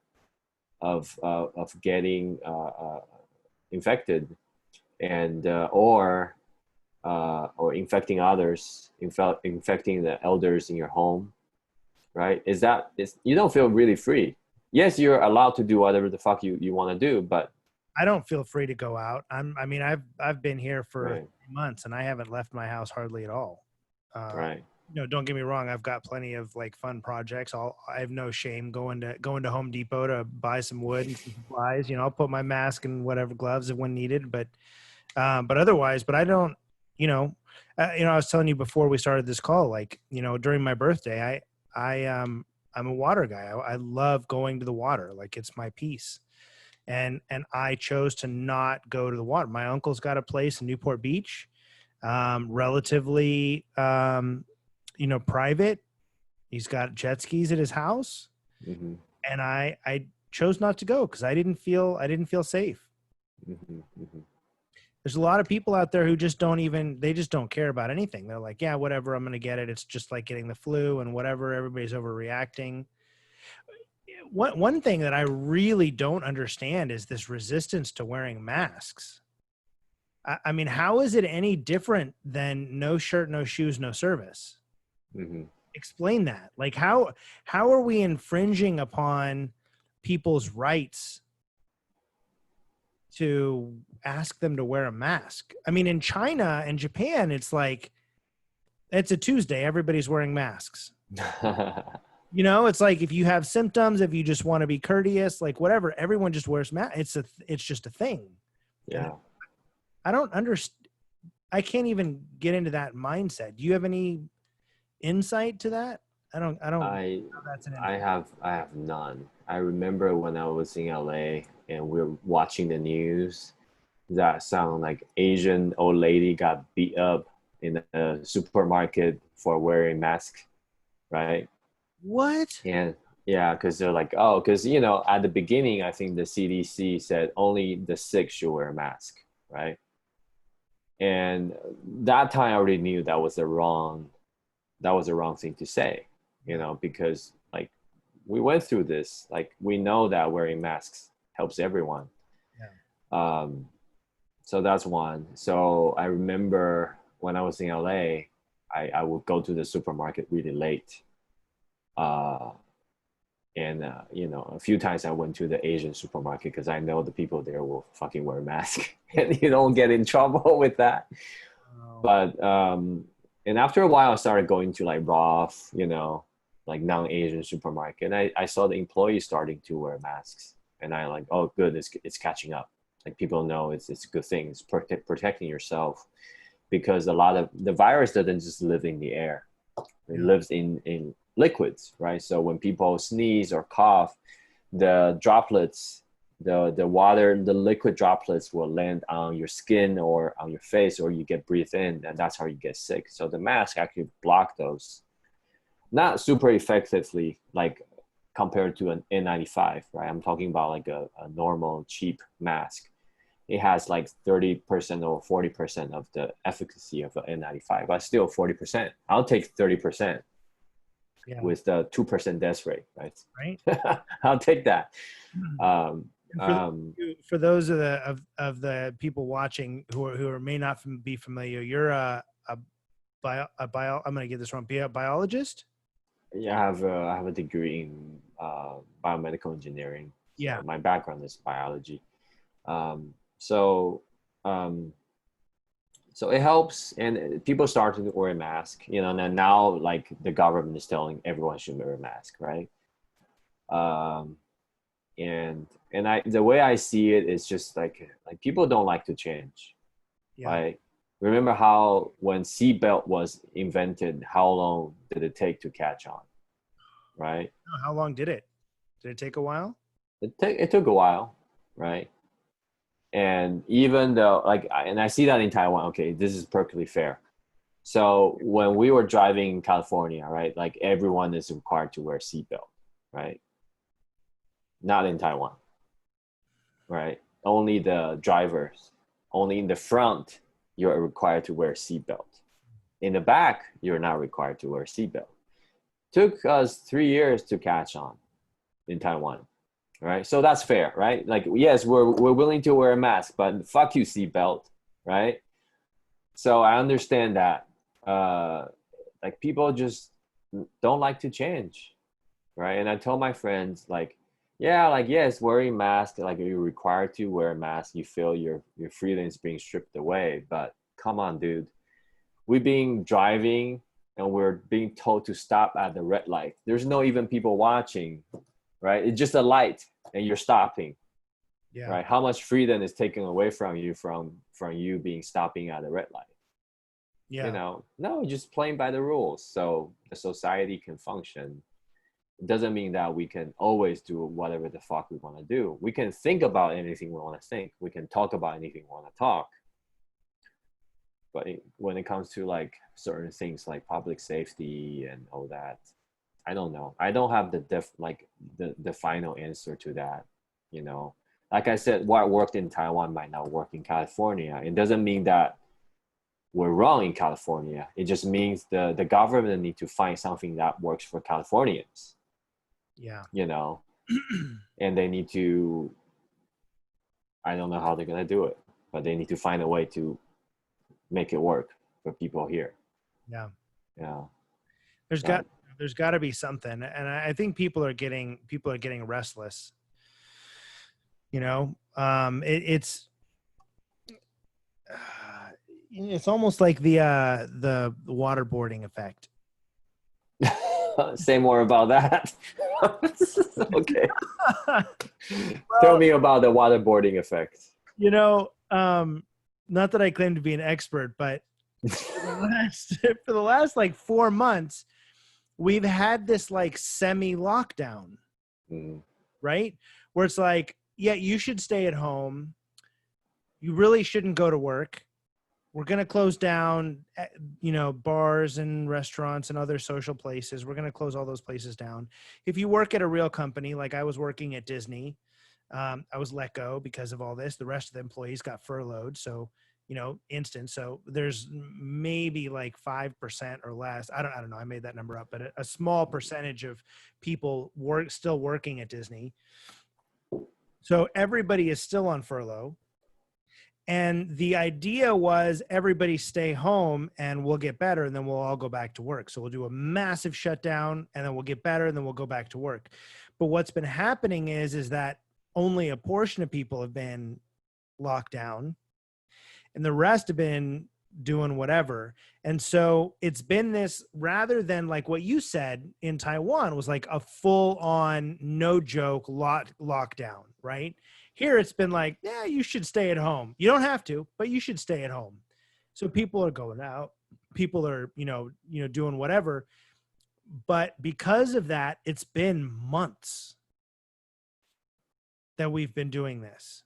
of getting infected and or infecting others, infecting the elders in your home, right? Is you don't feel really free. Yes, you're allowed to do whatever the fuck you want to do, but I don't feel free to go out. I mean, I've been here for right, 3 months and I haven't left my house hardly at all. Uh, right, don't get me wrong. I've got plenty of like fun projects. I have no shame going to Home Depot to buy some wood and some supplies. I'll put my mask and whatever gloves when needed, but otherwise, but I don't, you know, I was telling you before we started this call, like, during my birthday, I'm a water guy. I love going to the water. Like it's my peace. And I chose to not go to the water. My uncle's got a place in Newport Beach, relatively, private. He's got jet skis at his house, mm-hmm, and I chose not to go because I didn't feel safe. mm-hmm, mm-hmm. There's a lot of people out there who just they just don't care about anything. They're like, yeah, whatever, I'm going to get it. It's just like getting the flu and whatever. Everybody's overreacting. One thing that I really don't understand is this resistance to wearing masks. I mean, how is it any different than no shirt, no shoes, no service? Mm-hmm. Explain that. Like how are we infringing upon people's rights to ask them to wear a mask? I mean, in China and Japan, it's like it's a Tuesday, everybody's wearing masks. It's like if you have symptoms, if you just want to be courteous, like whatever, everyone just wears masks. It's just a thing. And Yeah. I don't understand. I can't even get into that mindset. Do you have any insight to that? I don't know I that's an I have none. I remember when I was in LA and we were watching the news, that sound like Asian old lady got beat up in a supermarket for wearing mask, right? what? And yeah, because they're like, oh, because at the beginning, I think the CDC said only the sick should wear a mask, right? And that time I already knew that was the wrong thing to say, Yeah. because like we went through this, like we know that wearing masks helps everyone. Yeah. Um, so that's one. So I remember when I was in LA, I would go to the supermarket really late. Uh, and a few times I went to the Asian supermarket because I know the people there will fucking wear a mask and you don't get in trouble with that. Oh, But And after a while, I started going to like Roth, like non-Asian supermarket. And I saw the employees starting to wear masks. And I like, oh, good, it's catching up. Like people know it's a good thing. It's protecting yourself because a lot of the virus doesn't just live in the air. It Yeah. lives in liquids, right? So when people sneeze or cough, the droplets, the water, the liquid droplets will land on your skin or on your face, or you get breathed in, and that's how you get sick. So the mask actually block those, not super effectively, like compared to an N95, right? I'm talking about like a normal cheap mask. It has like 30% or 40% of the efficacy of an N95, but still 40%. I'll take 30% Yeah. with the 2% death rate, right? Right. I'll take that. And Um, for um, for those of the people watching who may not be familiar, you're I'm going to get this wrong. Be a biologist. yeah, I have a degree in biomedical engineering. Yeah. So my background is biology. Um, so um, so it helps, and people started to wear a mask, and now like the government is telling everyone should wear a mask, right? Um, and I the way I see it is just like people don't like to change. Yeah. Like remember how when seatbelt was invented, how long did it take to catch on, right? How long did it? Did it take a while? It took a while, right? And even though and I see that in Taiwan, okay, this is perfectly fair. So when we were driving in California, right, like everyone is required to wear seatbelt, right? Not in Taiwan, right? Only the drivers, only in the front, you're required to wear seatbelt. In the back, you're not required to wear seatbelt. Took us 3 years to catch on in Taiwan, right? So that's fair, right? Like, yes, we're willing to wear a mask, but fuck you, seatbelt, right? So I understand that. Like people just don't like to change, right? And I told my friends, like, yeah, like yes, wearing mask, like you're required to wear a mask, you feel your freedom is being stripped away. But come on, dude, we've been driving and we're being told to stop at the red light. There's no even people watching, right? It's just a light and you're stopping, Yeah. right? How much freedom is taken away from you from you being stopping at the red light? Yeah. No, just playing by the rules so the society can function. It doesn't mean that we can always do whatever the fuck we want to do. We can think about anything we want to think. We can talk about anything we want to talk. But when it comes to like certain things like public safety and all that, I don't know. I don't have the final answer to that. You know, like I said, what worked in Taiwan might not work in California. It doesn't mean that we're wrong in California. It just means the government need to find something that works for Californians. Yeah. You know, and they need to. I don't know how they're gonna do it, but they need to find a way to make it work for people here. Yeah. Yeah. There's Right. got there's got to be something, and I think people are getting restless. It's almost like the waterboarding effect. Say more about that. Okay. Tell Well, me about the waterboarding effect. you know, um, not that I claim to be an expert, but for the last like 4 months, we've had this like semi lockdown, Mm. right? Where it's like, yeah, you should stay at home. You really shouldn't go to work. We're going to close down, bars and restaurants and other social places. We're going to close all those places down. If you work at a real company, like I was working at Disney, I was let go because of all this. The rest of the employees got furloughed. So, instant. So there's maybe like 5% or less. I don't know. I made that number up, but a small percentage of people still working at Disney. So everybody is still on furlough. And the idea was everybody stay home and we'll get better and then we'll all go back to work. So we'll do a massive shutdown and then we'll get better and then we'll go back to work. But what's been happening is that only a portion of people have been locked down and the rest have been doing whatever. And so it's been this, rather than like what you said in Taiwan was like a full on, no joke lockdown, right? Here it's been like, yeah, you should stay at home. You don't have to, but you should stay at home. So people are going out, people are, doing whatever. But because of that, it's been months that we've been doing this.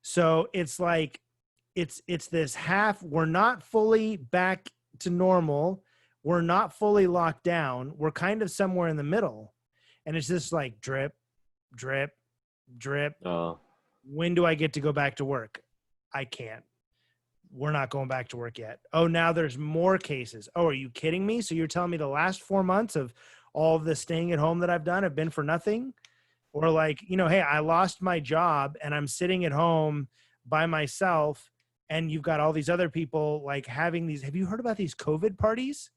So it's like, it's this half, we're not fully back to normal. We're not fully locked down. We're kind of somewhere in the middle. And it's just like drip, drip, drip. When do I get to go back to work? I can't. We're not going back to work yet. Oh, now there's more cases. Oh, are you kidding me? So you're telling me the last 4 months of all of the staying at home that I've done have been for nothing? Or like, hey, I lost my job and I'm sitting at home by myself, and you've got all these other people like having these. Have you heard about these COVID parties?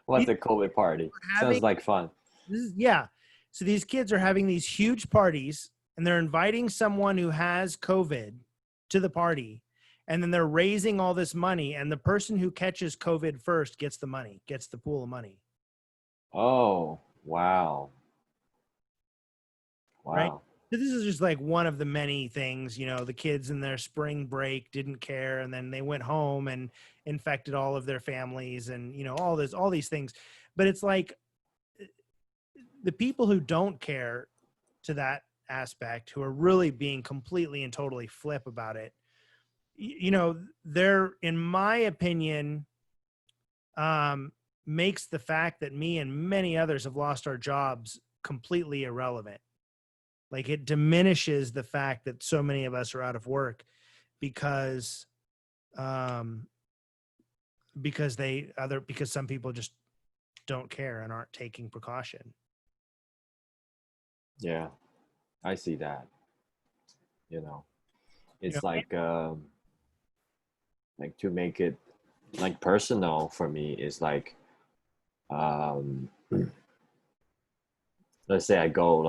What's a COVID party? Sounds like fun. Yeah. So these kids are having these huge parties, and they're inviting someone who has COVID to the party. And then they're raising all this money, and the person who catches COVID first gets the money, gets the pool of money. Oh, wow. Wow. Right? So this is just like one of the many things, the kids in their spring break didn't care, and then they went home and infected all of their families, and all these things. But it's like the people who don't care to that aspect, who are really being completely and totally flip about it, they're, in my opinion, makes the fact that me and many others have lost our jobs completely irrelevant. Like, it diminishes the fact that so many of us are out of work because some people just don't care and aren't taking precaution. Yeah, I see that. It's like to make it like personal for me is like, let's say I go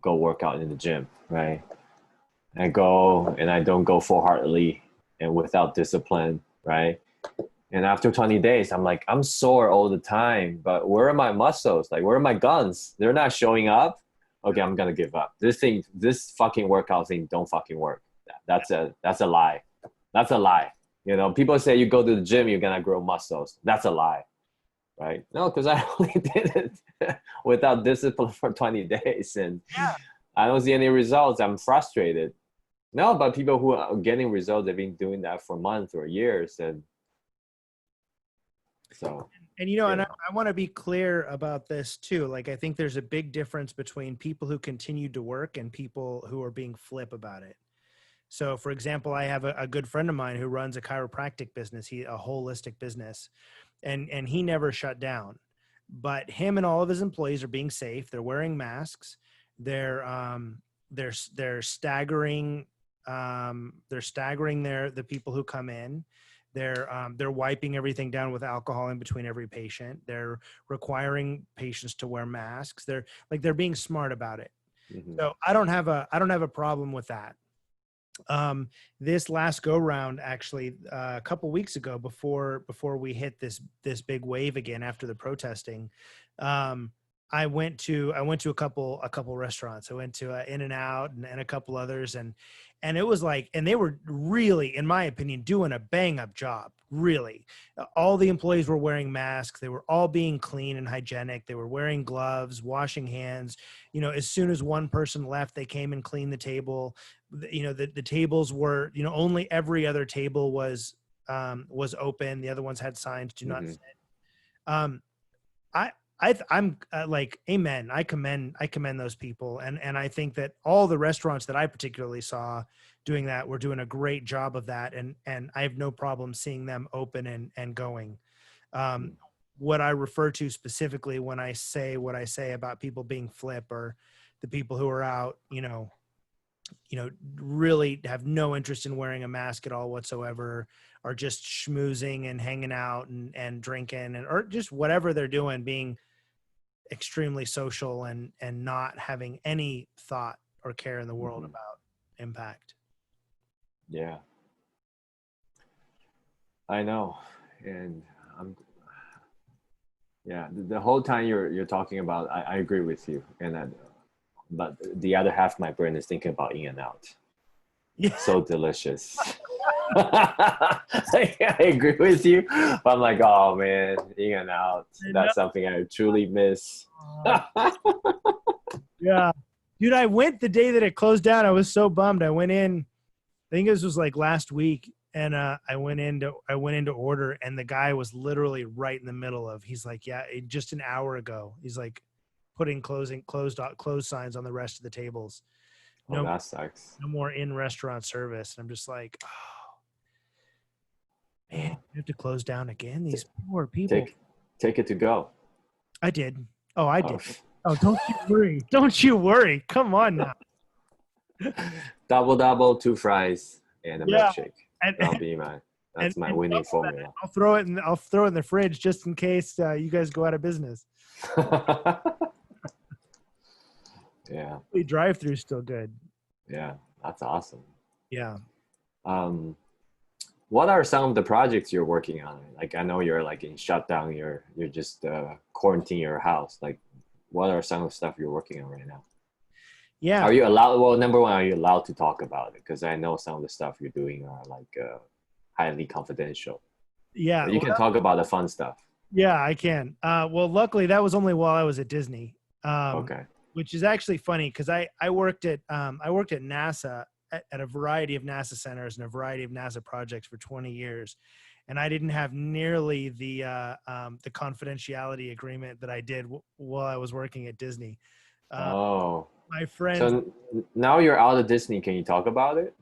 work out in the gym, right? I go and I don't go full-heartedly and without discipline, right? And after 20 days, I'm sore all the time, but where are my muscles? Like, where are my guns? They're not showing up. Okay, I'm gonna give up. This fucking workout thing don't fucking work. That's a lie. That's a lie. People say you go to the gym, you're gonna grow muscles. That's a lie, right? No, because I only did it without discipline for 20 days, and I don't see any results. I'm frustrated. No, but people who are getting results, they've been doing that for months or years, and so. And and I want to be clear about this too. Like, I think there's a big difference between people who continue to work and people who are being flip about it. So, for example, I have a good friend of mine who runs a chiropractic business, a holistic business, and he never shut down. But him and all of his employees are being safe. They're wearing masks. They're staggering. They're staggering the people who come in. They're wiping everything down with alcohol in between every patient. They're requiring patients to wear masks. They're being smart about it. Mm-hmm. So I don't have a problem with that. This last go round, actually, a couple weeks ago, before we hit this big wave again after the protesting, I went to a couple restaurants. I went to In-N-Out and a couple others, and it was like, and they were really, in my opinion, doing a bang up job. Really, all the employees were wearing masks. They were all being clean and hygienic. They were wearing gloves, washing hands. As soon as one person left, they came and cleaned the table. The tables were, only every other table was open. The other ones had signs, "Do not sit." I'm like, amen. I commend those people. And I think that all the restaurants that I particularly saw doing that were doing a great job of that. And I have no problem seeing them open and going. What I refer to specifically when I say what I say about people being flip, or the people who are out, really have no interest in wearing a mask at all whatsoever, are just schmoozing and hanging out and drinking, or just whatever they're doing, being extremely social and not having any thought or care in the world about impact. Yeah, I know. And I'm, yeah, the whole time you're talking about, I agree with you. But the other half of my brain is thinking about In and Out. Yeah. So delicious. I agree with you. But I'm like, oh man, In and Out. I know. That's something I truly miss. Yeah. Dude, I went the day that it closed down. I was so bummed. I went in, I think this was like last week, and I went in to order, and the guy was literally right in the middle of. He's like, yeah, just an hour ago. He's like putting closed signs on the rest of the tables. Oh, No, that sucks. no more in restaurant service. And I'm just like, oh man, you have to close down again. These poor people. Take it to go. I did. Oh, I Oh, did. Oh, don't you worry. Don't you worry. Come on now. double, two fries and a Yeah, milkshake. and That's my winning formula. I'll throw it in the fridge just in case you guys go out of business. Yeah, The drive-through is still good. yeah, that's awesome. Yeah. Um, what are some of the projects you're working on? Like, I know you're like in shutdown. You're just quarantining your house. Like, what are some of the stuff you're working on right now? Yeah. Are you allowed? Well, number one, are you allowed to talk about it? Because I know some of the stuff you're doing are like highly confidential. Yeah. But you can talk about the fun stuff. Yeah, I can. Well, luckily that was only while I was at Disney, Okay. which is actually funny because I worked at NASA at a variety of NASA centers and a variety of NASA projects for 20 years, and I didn't have nearly the confidentiality agreement that I did while I was working at Disney. Uh, Oh, my friends, so now you're out of Disney. Can you talk about it?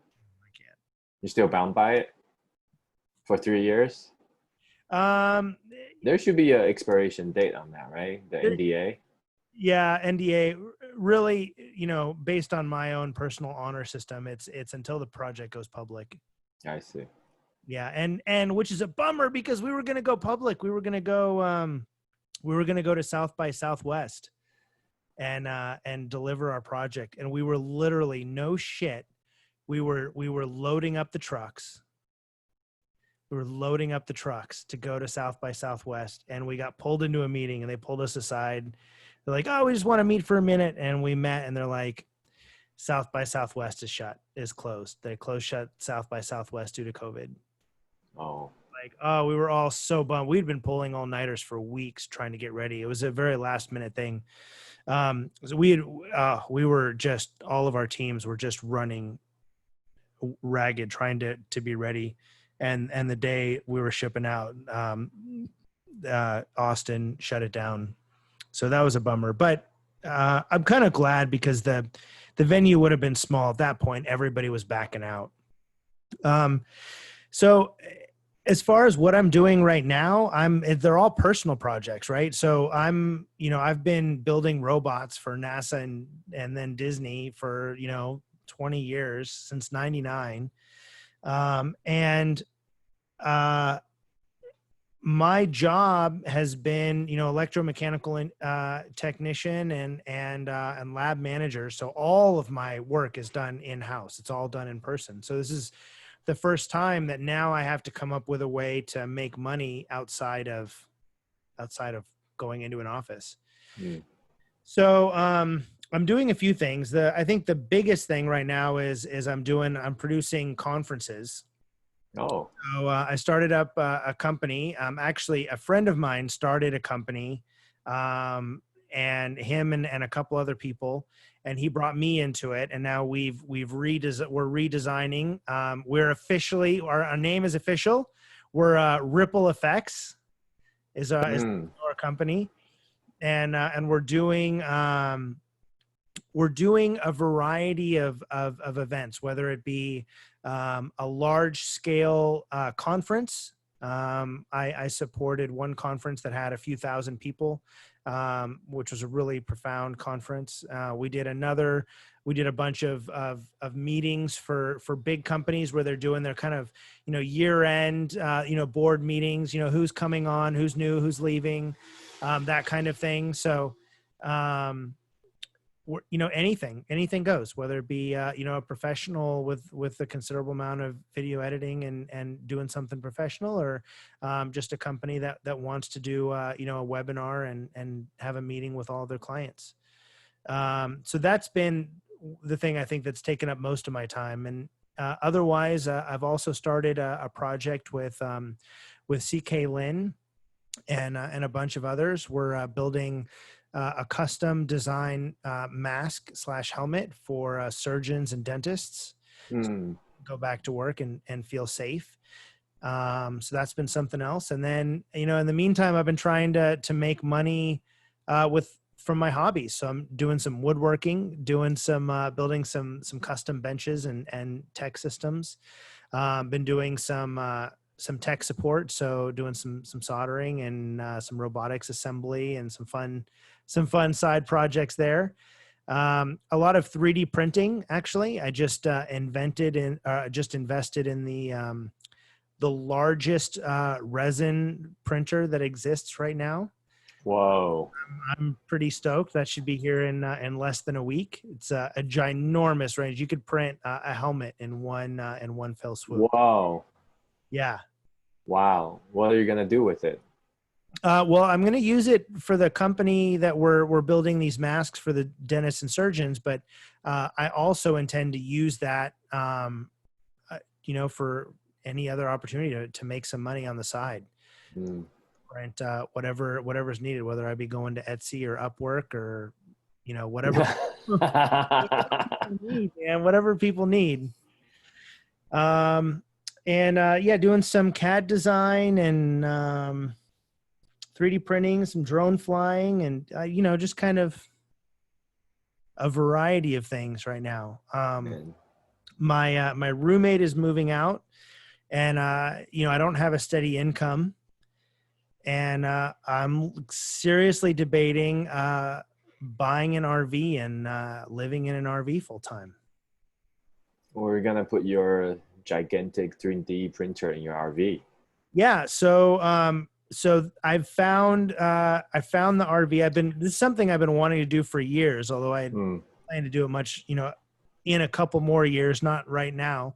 I can't. You're still bound by it for 3 years? Um, There should be an expiration date on that, right? The NDA. Yeah, NDA really, based on my own personal honor system, it's until the project goes public. I see. Yeah, and which is a bummer because we were going to go public. We were going to go to South by Southwest and deliver our project, and we were literally no shit. We were loading up the trucks. We were loading up the trucks to go to South by Southwest, and we got pulled into a meeting, and they pulled us aside. They're like, "Oh, we just want to meet for a minute," and we met, and they're like, "South by Southwest is closed. They shut South by Southwest due to COVID." Oh, Like, oh, we were all so bummed. We'd been pulling all-nighters for weeks trying to get ready. It was a very last-minute thing. So we were just, all of our teams were just running ragged trying to be ready, and the day we were shipping out, Austin shut it down, so that was a bummer. But I'm kind of glad because the venue would have been small at that point. Everybody was backing out. So as far as what I'm doing right now, they're all personal projects, right? So I've been building robots for NASA and then Disney for 20 years, since 99. And my job has been, electromechanical technician and lab manager. So all of my work is done in-house. It's all done in person. So this is the first time that now I have to come up with a way to make money outside of going into an office. mm. So I'm doing a few things. I think the biggest thing right now is I'm producing conferences. Oh, So I started up a company. Actually, a friend of mine started a company, and him and a couple other people, and he brought me into it. And now we're redesigning. We're officially, our name is official. We're Ripple Effects is our company, and we're doing a variety of events, whether it be a large scale conference. I supported one conference that had a few thousand people, which was a really profound conference. We did a bunch of meetings for big companies where they're doing their kind of, year end, board meetings, who's coming on, who's new, who's leaving, that kind of thing. So, anything goes, whether it be a professional with a considerable amount of video editing and doing something professional, or just a company that wants to do a webinar and have a meeting with all their clients. So that's been the thing I think that's taken up most of my time. And otherwise, I've also started a project with CK Lin and a bunch of others. We're building a custom design mask / helmet for surgeons and dentists. So Mm. go back to work and feel safe. So that's been something else. And then, in the meantime, I've been trying to make money from my hobbies. So I'm doing some woodworking, doing some building some custom benches and tech systems. Been doing some tech support, so doing some soldering and some robotics assembly and some fun side projects there. A lot of 3D printing, actually. I just invested in the largest resin printer that exists right now. Whoa. I'm pretty stoked. That should be here in less than a week. It's a ginormous range. You could print a helmet in one fell swoop. Whoa. Yeah. Wow. What are you gonna do with it? Well, I'm going to use it for the company that we're building these masks for the dentists and surgeons, but I also intend to use that, for any other opportunity to make some money on the side. Mm. Rent whatever's needed, whether I be going to Etsy or Upwork or whatever people need, man, whatever people need. Doing some CAD design and 3D printing, some drone flying, and just kind of a variety of things right now. My roommate is moving out, and I don't have a steady income, and I'm seriously debating buying an RV and living in an RV full time. Or you're gonna put your gigantic 3D printer in your RV. Yeah. So I found the RV. This is something I've been wanting to do for years, although I plan to do it much, in a couple more years, not right now.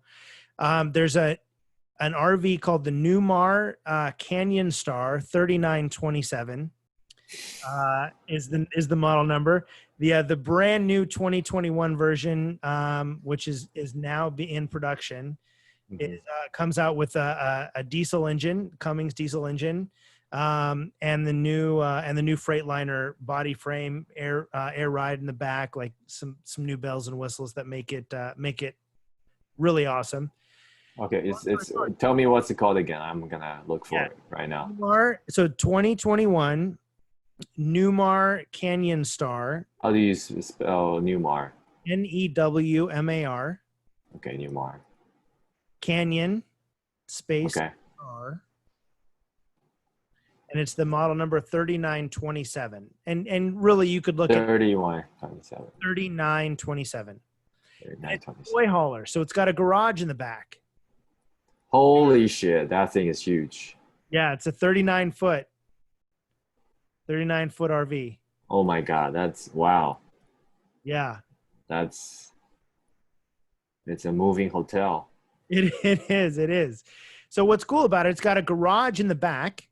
There's an RV called the Newmar Canyon Star 3927 is the model number. The brand new 2021 version, which is now in production. Mm-hmm. It comes out with a diesel engine, Cummins diesel engine, and the new Freightliner body frame, air ride in the back, like some new bells and whistles that make it really awesome. Okay, it's tell me what's it called again. I'm gonna look for it right now. So 2021 Newmar Canyon Star. How do you spell Newmar? Newmar. Okay, Newmar. Canyon space Star. And it's the model number 3927. And really you could look 3127. 3927. 3927. It's a toy hauler, so it's got a garage in the back. Holy shit, that thing is huge. Yeah, it's a 39 foot RV. Oh my god, that's wow. Yeah. It's a moving hotel. It is. So what's cool about it, it's got a garage in the back.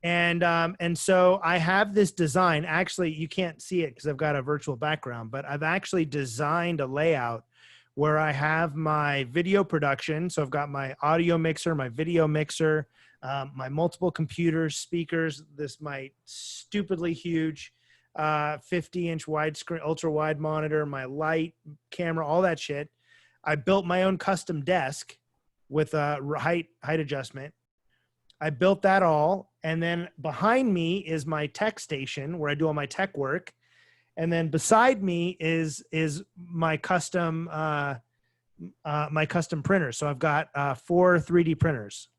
And so I have this design. Actually, you can't see it because I've got a virtual background, but I've actually designed a layout where I have my video production. So I've got my audio mixer, my video mixer, my multiple computers, speakers, my stupidly huge 50-inch widescreen, ultra wide monitor, my light, camera, all that shit. I built my own custom desk with a height adjustment. I built that all. And then behind me is my tech station where I do all my tech work. And then beside me is my custom printer. So I've got 4 3D printers.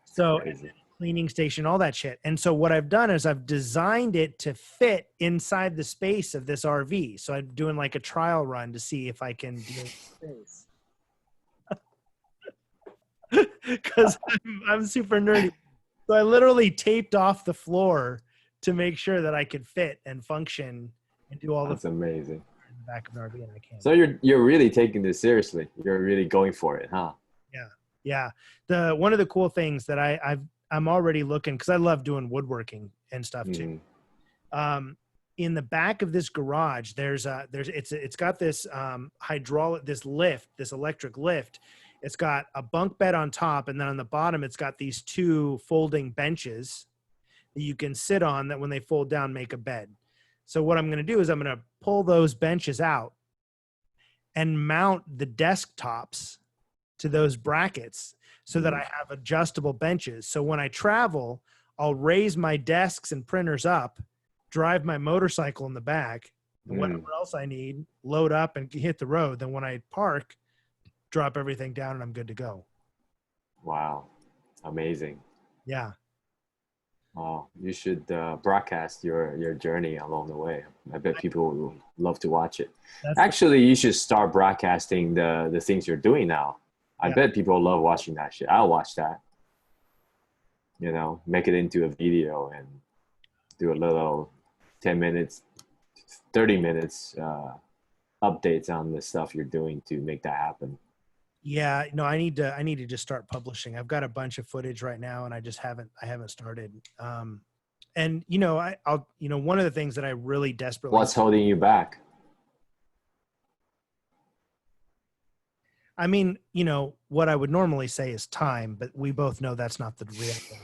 So cleaning station, all that shit. And so what I've done is I've designed it to fit inside the space of this RV. So I'm doing like a trial run to see if I can do space. Because I'm super nerdy. So I literally taped off the floor to make sure that I could fit and function and do all the That's amazing. in the back of an RV, and I can't. So you're really taking this seriously. You're really going for it, huh? Yeah, yeah. The one of the cool things that I'm already looking, because I love doing woodworking and stuff too. Mm-hmm. In the back of this garage, it's got this hydraulic, this lift, this electric lift. It's got a bunk bed on top, and then on the bottom, it's got these two folding benches that you can sit on that when they fold down make a bed. So what I'm going to do is I'm going to pull those benches out and mount the desktops to those brackets so that I have adjustable benches. So when I travel, I'll raise my desks and printers up, drive my motorcycle in the back, and whatever else I need, load up and hit the road. Then when I park, drop everything down and I'm good to go. Wow, amazing. Yeah. Oh, you should broadcast your journey along the way. I bet people will love to watch it. Actually, you should start broadcasting the things you're doing now. I bet people love watching that shit. I'll watch that. You know, make it into a video and do a little 10 minutes, 30 minutes updates on the stuff you're doing to make that happen. Yeah, no, I need to just start publishing. I've got a bunch of footage right now, and I haven't started. And I'll one of the things that I really desperately. What's holding you back? I mean, what I would normally say is time, but we both know that's not the real thing.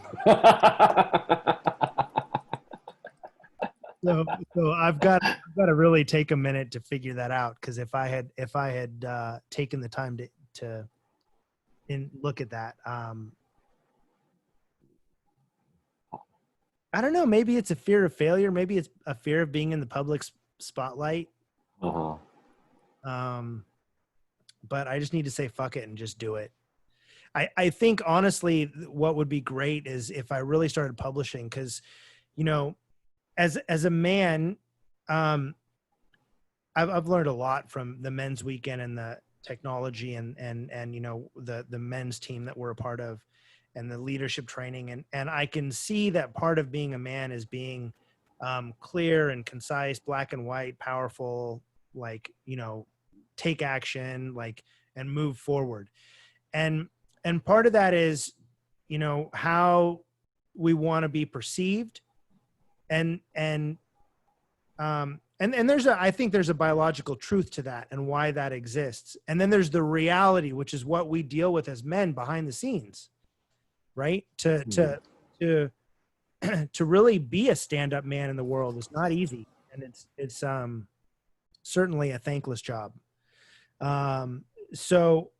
So I've got to really take a minute to figure that out, because if I had taken the time to look at that, I don't know, maybe it's a fear of failure, maybe it's a fear of being in the public spotlight. But I just need to say fuck it and just do it. I think honestly what would be great is if I really started publishing, because as a man, I've learned a lot from the men's weekend and the technology and the men's team that we're a part of, and the leadership training, and I can see that part of being a man is being clear and concise, black and white, powerful, take action, and move forward. And part of that is how we want to be perceived, and I think there's a biological truth to that and why that exists. And then there's the reality, which is what we deal with as men behind the scenes, right? To really be a stand-up man in the world is not easy. And it's certainly a thankless job. So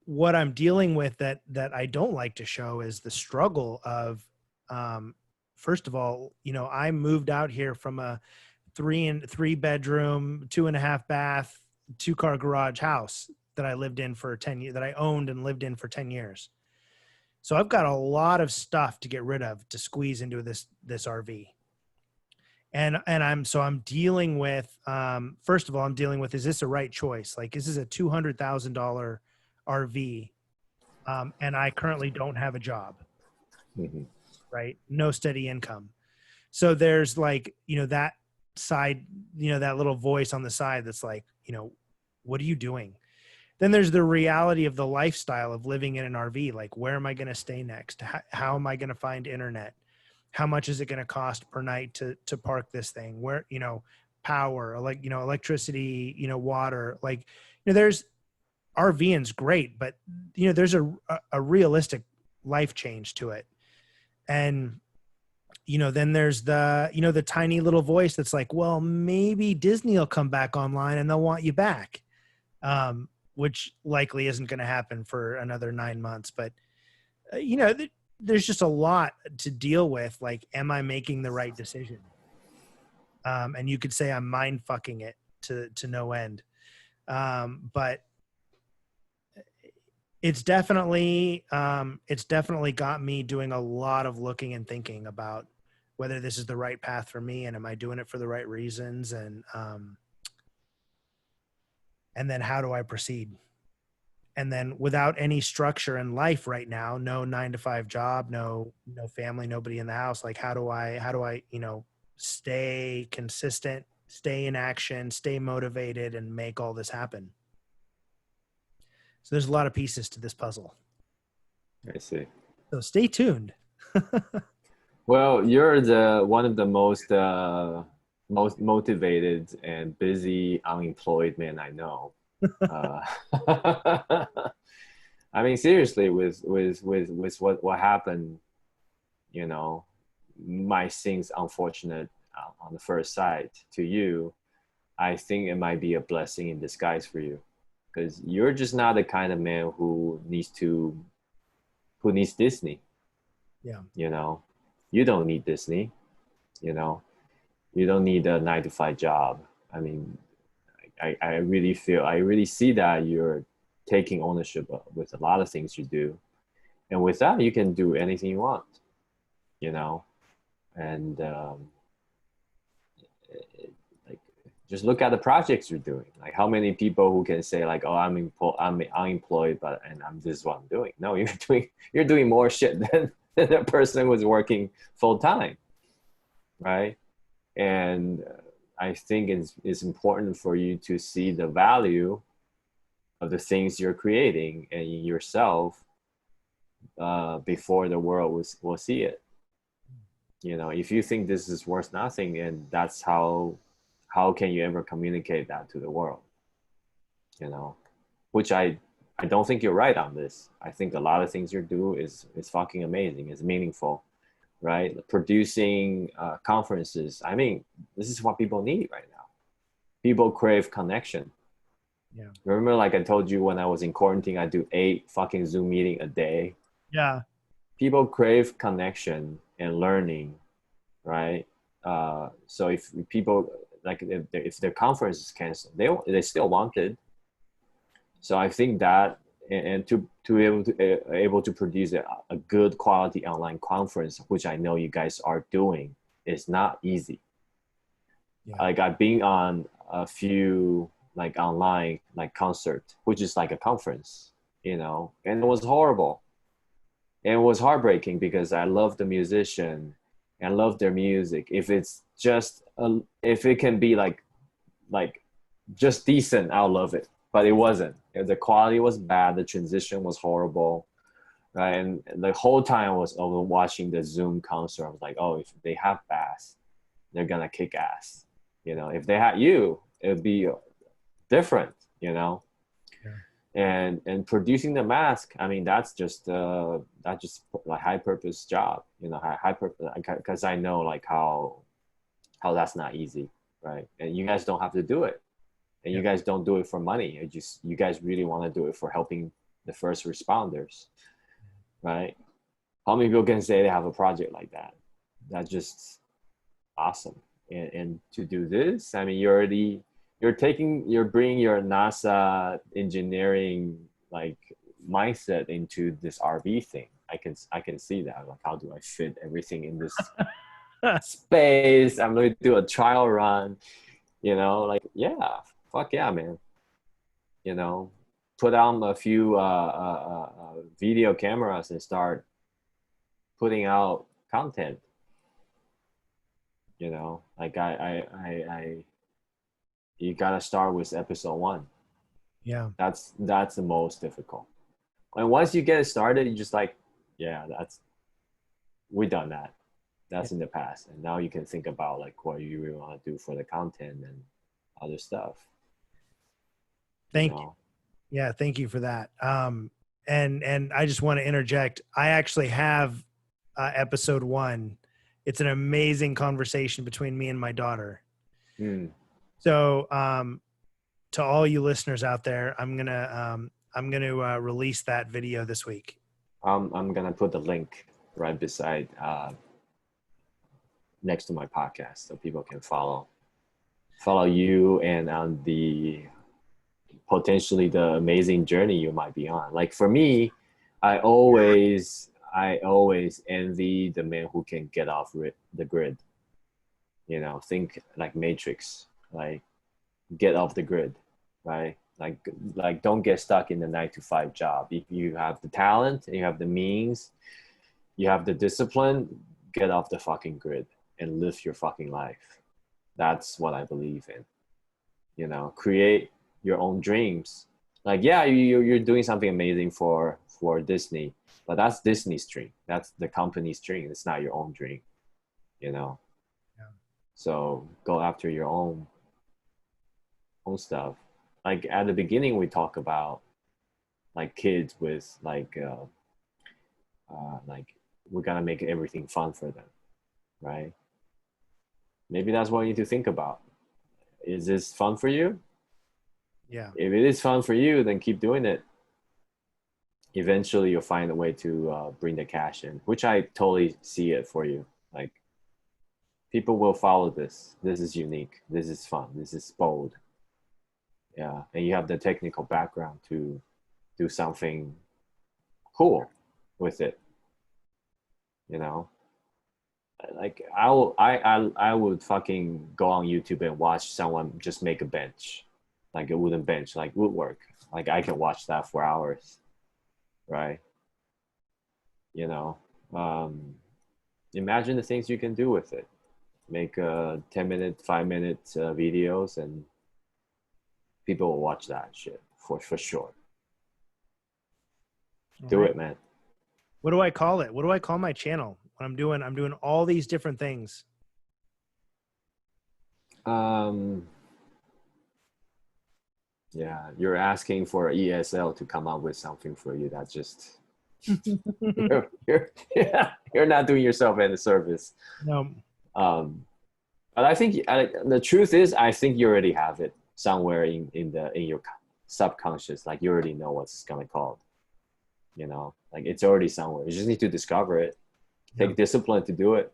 what I'm dealing with that I don't like to show is the struggle of, first of all, I moved out here from a 3 bedroom, 2.5 bath, 2-car garage house that I lived in for 10 years, that I owned and lived in for 10 years. So I've got a lot of stuff to get rid of to squeeze into this RV. And I'm dealing with, first of all, I'm dealing with, is this a right choice? Like, this is a $200,000 RV. And I currently don't have a job, right? No steady income. So there's that side, that little voice on the side that's like, what are you doing? Then there's the reality of the lifestyle of living in an RV. Like, where am I going to stay next? How am I going to find internet? How much is it going to cost per night to park this thing? Where, power, electricity, water, there's RVing's great, but there's a realistic life change to it. And, then there's the tiny little voice that's like, well, maybe Disney will come back online and they'll want you back. Which likely isn't going to happen for another 9 months, but there's just a lot to deal with. Like, am I making the right decision? And you could say I'm mind fucking it to no end. But it's definitely got me doing a lot of looking and thinking about whether this is the right path for me, and am I doing it for the right reasons? And then how do I proceed? And then without any structure in life right now, no 9-to-5 job, no family, nobody in the house. Like, how do I, stay consistent stay in action, stay motivated, and make all this happen. So there's a lot of pieces to this puzzle. I see. So stay tuned. Well, you're the one of the most motivated and busy unemployed men I know. Uh, I mean, seriously, with what happened, you know, might seem unfortunate on the first sight to you. I think it might be a blessing in disguise for you, because you're just not the kind of man who needs Disney. Yeah. You know, you don't need Disney. You know, you don't need a 9 to 5 job. I mean, I really see that you're taking ownership with a lot of things you do, and with that you can do anything you want. You know, and like, just look at the projects you're doing. Like, how many people who can say like, oh, I'm unemployed, but and this is what I'm doing. No, you're doing more shit than a person who's working full time, right? And I think it's important for you to see the value of the things you're creating and in yourself before the world will see it. You know, if you think this is worth nothing, and that's how can you ever communicate that to the world? You know, which I don't think you're right on this. I think a lot of things you do is fucking amazing. It's meaningful, right? Producing conferences. I mean, this is what people need right now. People crave connection. Yeah. Remember, like I told you, when I was in quarantine, I do 8 fucking Zoom meeting a day. Yeah. People crave connection and learning, right? So if people like if their conference is canceled, they still want it. So I think that and to able to produce a good quality online conference, which I know you guys are doing, is not easy. Yeah. Like, I've been on a few like online like concert, which is like a conference, you know, and it was horrible. And it was heartbreaking because I love the musician and love their music. If it's just if it can be like just decent, I'll love it. But it wasn't. The quality was bad. The transition was horrible, right? And the whole time I was over watching the Zoom concert, I was like, oh, if they have bass, they're gonna kick ass. You know, if they had you, it'd be different. You know, and producing the mask. I mean, that's just a high purpose job. You know, high purpose, because I know like how that's not easy, right? And you guys don't have to do it. And you guys don't do it for money. You guys really want to do it for helping the first responders, right? How many people can say they have a project like that? That's just awesome. And to do this, I mean, you're bringing your NASA engineering like mindset into this RV thing. I can see that. Like, how do I fit everything in this space? I'm going to do a trial run. You know, like, yeah, fuck yeah, man. You know, put on a few video cameras and start putting out content. You know, like you gotta start with episode 1. Yeah. That's the most difficult. And once you get it started, you just like, yeah, we done that. That's in the past, and now you can think about like what you really want to do for the content and other stuff. Thank you. Yeah, thank you for that. And I just want to interject. I actually have episode 1. It's an amazing conversation between me and my daughter. So, to all you listeners out there, I'm gonna release that video this week. I'm gonna put the link right beside next to my podcast, so people can follow you and on the potentially the amazing journey you might be on. Like, for me, I always envy the man who can get off the grid. You know, think like Matrix, like get off the grid, right? Like don't get stuck in the 9 to 5 job. If you have the talent, you have the means, you have the discipline, get off the fucking grid and live your fucking life. That's what I believe in. You know, create your own dreams. Like, yeah, you're doing something amazing for Disney, but that's Disney's dream. That's the company's dream. It's not your own dream. You know, Yeah. so go after your own stuff. Like at the beginning, we talk about like kids with like we gotta make everything fun for them, right? Maybe that's what you need to think about. Is this fun for you? Yeah. If it is fun for you, then keep doing it. Eventually, you'll find a way to bring the cash in, which I totally see it for you. Like people will follow this. This is unique. This is fun. This is bold. Yeah, and you have the technical background to do something cool with it. You know, like I would fucking go on YouTube and watch someone just make a bench, like a wooden bench, like woodwork. Like I can watch that for hours, right? You know, imagine the things you can do with it. Make 10-minute, 5-minute videos, and people will watch that shit for sure. All Do right. it, man. What do I call it? What do I call my channel? When I'm doing all these different things. Um, yeah, you're asking for ESL to come up with something for you. That's just yeah, you're not doing yourself any service. No. Um, but I think the truth is, I think you already have it somewhere in your subconscious. Like you already know what's it's gonna called. You know, like it's already somewhere. You just need to discover it. Yeah. Take discipline to do it.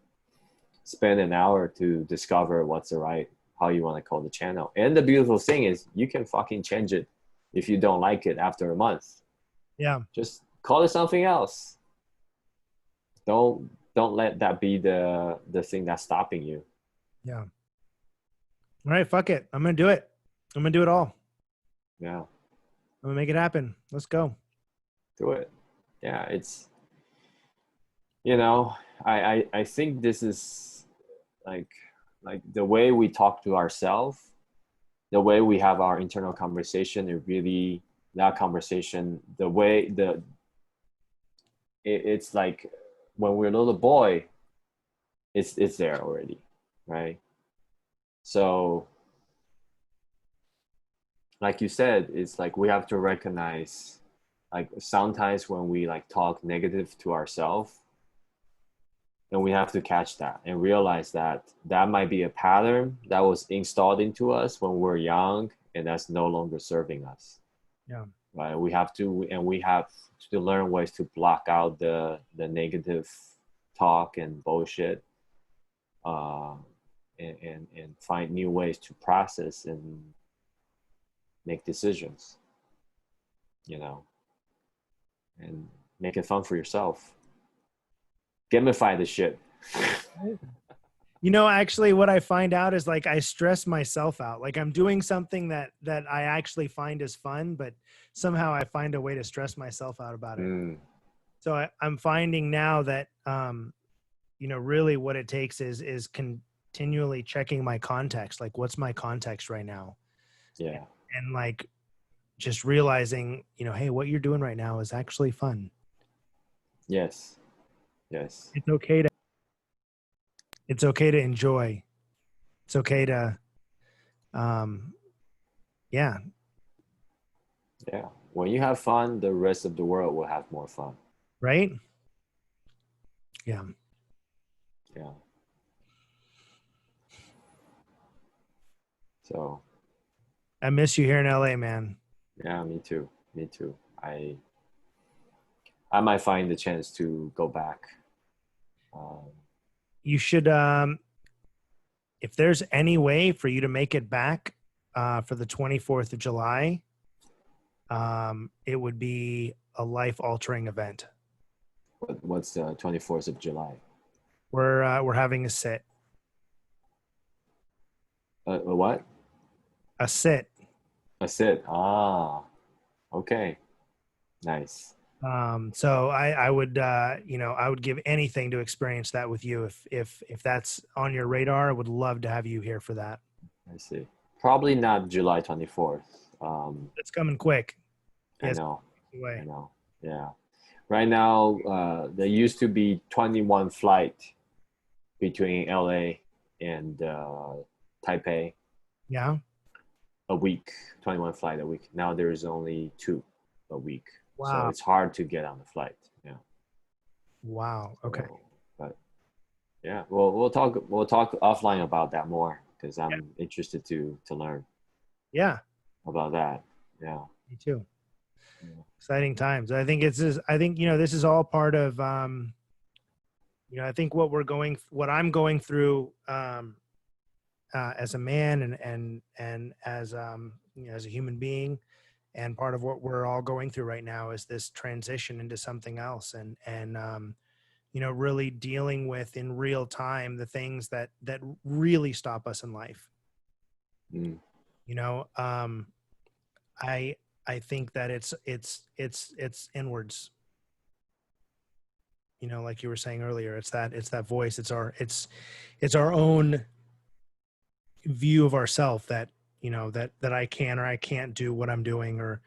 Spend an hour to discover what's the right how you want to call the channel. And the beautiful thing is, you can fucking change it if you don't like it after a month. Yeah. Just call it something else. Don't let that be the thing that's stopping you. Yeah. All right. Fuck it. I'm gonna do it. I'm gonna do it all. Yeah, I'm gonna make it happen. Let's go. do it. Yeah, it's you know, I think this is like the way we talk to ourselves, the way we have our internal conversation. It really that conversation, the way it's like when we're a little boy, it's there already, right? So like you said, it's like we have to recognize like sometimes when we like talk negative to ourselves, and we have to catch that and realize that that might be a pattern that was installed into us when we're young, and that's no longer serving us. Yeah. Right? We have to learn ways to block out the negative talk and bullshit, uh, and find new ways to process and make decisions. You know, and make it fun for yourself. Gamify the shit. You know, actually what I find out is like I stress myself out. Like I'm doing something that I actually find is fun, but somehow I find a way to stress myself out about it. Mm, So I'm finding now that you know, really what it takes is continually checking my context. Like what's my context right now? yeah. And like just realizing, you know, hey, what you're doing right now is actually fun. Yes. Yes. It's okay to enjoy. It's okay to um yeah, Yeah. When you have fun, the rest of the world will have more fun. right? Yeah. Yeah. So I miss you here in LA, man. yeah, me too. Me too. I might find the chance to go back. Um, You should if there's any way for you to make it back for the 24th of July, it would be a life altering event. what's the 24th of July? We're having a sit. What? A sit. A sit. Ah, okay. Nice. So I would, I would give anything to experience that with you. If that's on your radar, I would love to have you here for that. I see. Probably not July 24th. It's coming quick. I Yes, know. I away. know. Yeah. Right now, there used to be 21 flight between LA and Taipei Yeah. a week, 21 flight a week. Now there's only two a week. So Wow. it's hard to get on the flight. Yeah. Wow. Okay. So, but yeah, we'll talk offline about that more because Yeah. I'm interested to learn Yeah. about that. Yeah. Me too. Yeah. Exciting times. I think I think, this is all part of, I think what I'm going through, as a man and as, as a human being, and part of what we're all going through right now is this transition into something else, and really dealing with in real time the things that really stop us in life. Mm, you know um i I think that it's inwards, like you were saying earlier. It's that voice. It's our own view of ourself that, that I can or I can't do what I'm doing, or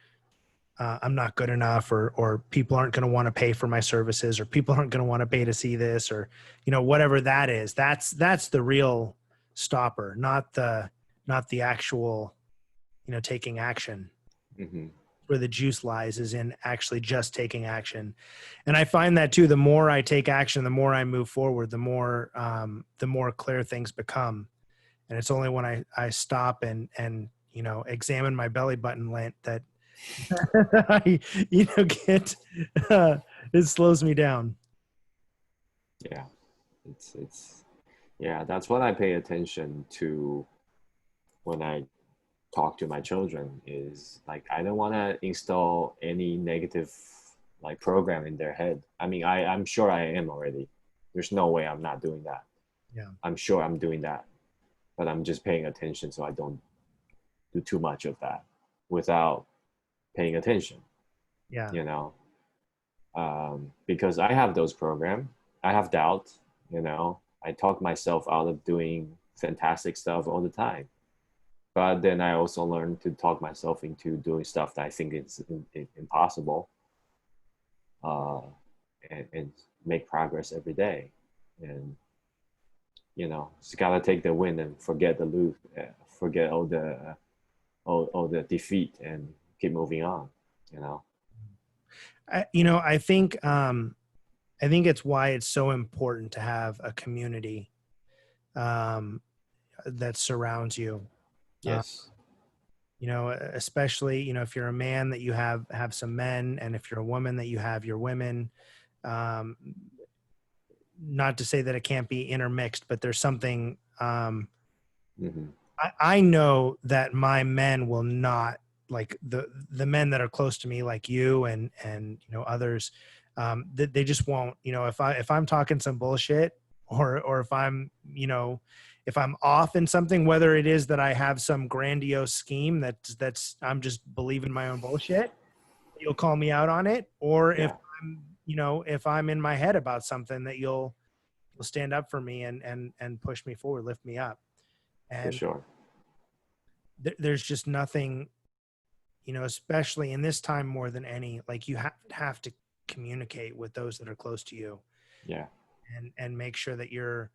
I'm not good enough, or people aren't going to want to pay for my services, or people aren't going to want to pay to see this, or whatever that is. That's the real stopper, not the actual, taking action. hmm Where the juice lies is in actually just taking action. And I find that too, the more I take action, the more I move forward, the more clear things become. And it's only when I stop and examine my belly button lint that I, get, it slows me down. Yeah. It's yeah, that's what I pay attention to when I talk to my children is like I don't want to install any negative like program in their head. I mean, I'm sure I am already. There's no way I'm not doing that. Yeah. I'm sure I'm doing that, but I'm just paying attention so I don't do too much of that without paying attention, Yeah. you know. Because I have those programs. I have doubt, I talk myself out of doing fantastic stuff all the time. But then I also learned to talk myself into doing stuff that I think is impossible, uh, and make progress every day. And just gotta take the win and forget the lose, forget all the defeat, and keep moving on. You know. I think it's why it's so important to have a community, um, that surrounds you. Uh, Yes. especially, if you're a man, that you have some men, and if you're a woman, that you have your women. Um, Not to say that it can't be intermixed, but there's something. hmm I know that my men will not, like the men that are close to me, like you and others. They just won't. If I'm talking some bullshit, or if I'm off in something, whether it is that I have some grandiose scheme that's I'm just believing my own bullshit, you'll call me out on it. Or if Yeah, I'm in my head about something, that you'll stand up for me and push me forward, lift me up. for And sure. there's just nothing, especially in this time more than any, like you have to communicate with those that are close to you, Yeah, and make sure that you're,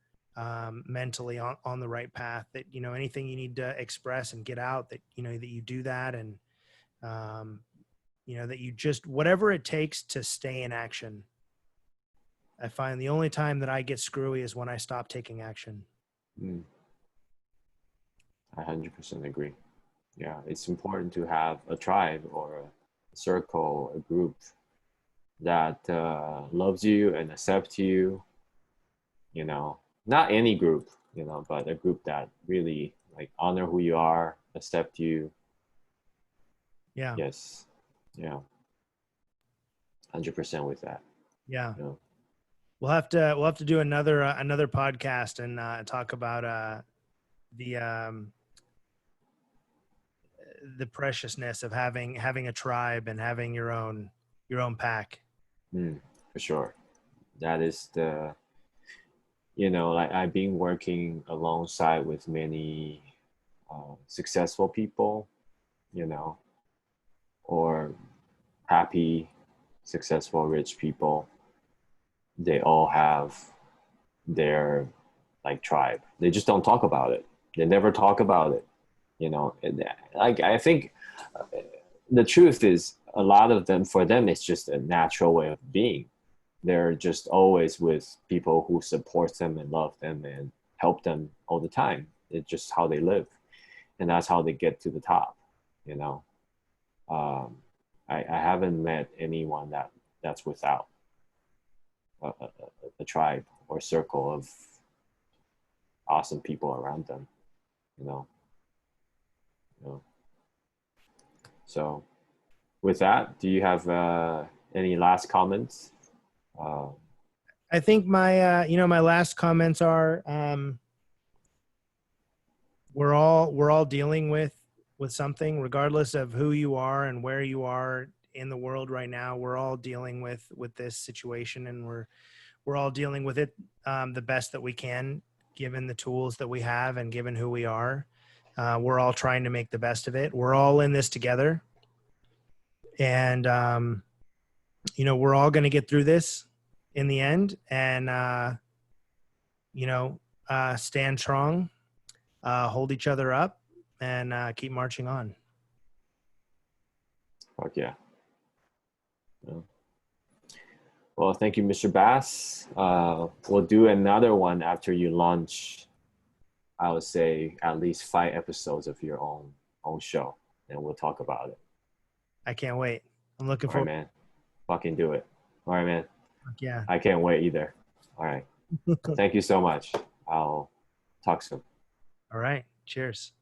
mentally on the right path, that anything you need to express and get out, that that you do that. And um, that you just, whatever it takes to stay in action. I find the only time that I get screwy is when I stop taking action. mm, I 100% agree. Yeah, it's important to have a tribe or a circle, a group that loves you and accepts you. Not any group, but a group that really like honor who you are, accept you. Yeah. Yes, yeah, 100% with that. Yeah. You know? We'll have to do another podcast, and talk about, the um, the preciousness of having a tribe and having your own pack. For sure. That is the, like I've been working alongside with many successful people, you know, or happy, successful, rich people. They all have their like tribe. They just don't talk about it. They never talk about it, And, like I think the truth is a lot of them, for them, it's just a natural way of being. They're just always with people who support them and love them and help them all the time. It's just how they live, and that's how they get to the top. You know, um, I haven't met anyone that's without a tribe or circle of awesome people around them. You know, you know. So, with that, do you have any last comments? Uh, I think my my last comments are we're all dealing with something, regardless of who you are and where you are in the world right now. We're all dealing with this situation, and we're all dealing with it the best that we can, given the tools that we have and given who we are. We're all trying to make the best of it. We're all in this together, and we're all going to get through this in the end, and stand strong, hold each other up, and keep marching on. fuck yeah. Yeah. Well, thank you, Mr. Bass. We'll do another one after you launch, I would say, at least 5 episodes of your own show, and we'll talk about it. I can't wait. I'm looking All right, forward. man. Fucking do it. All right, man. Yeah. I can't wait either. All right. Thank you so much. I'll talk soon. All right. Cheers.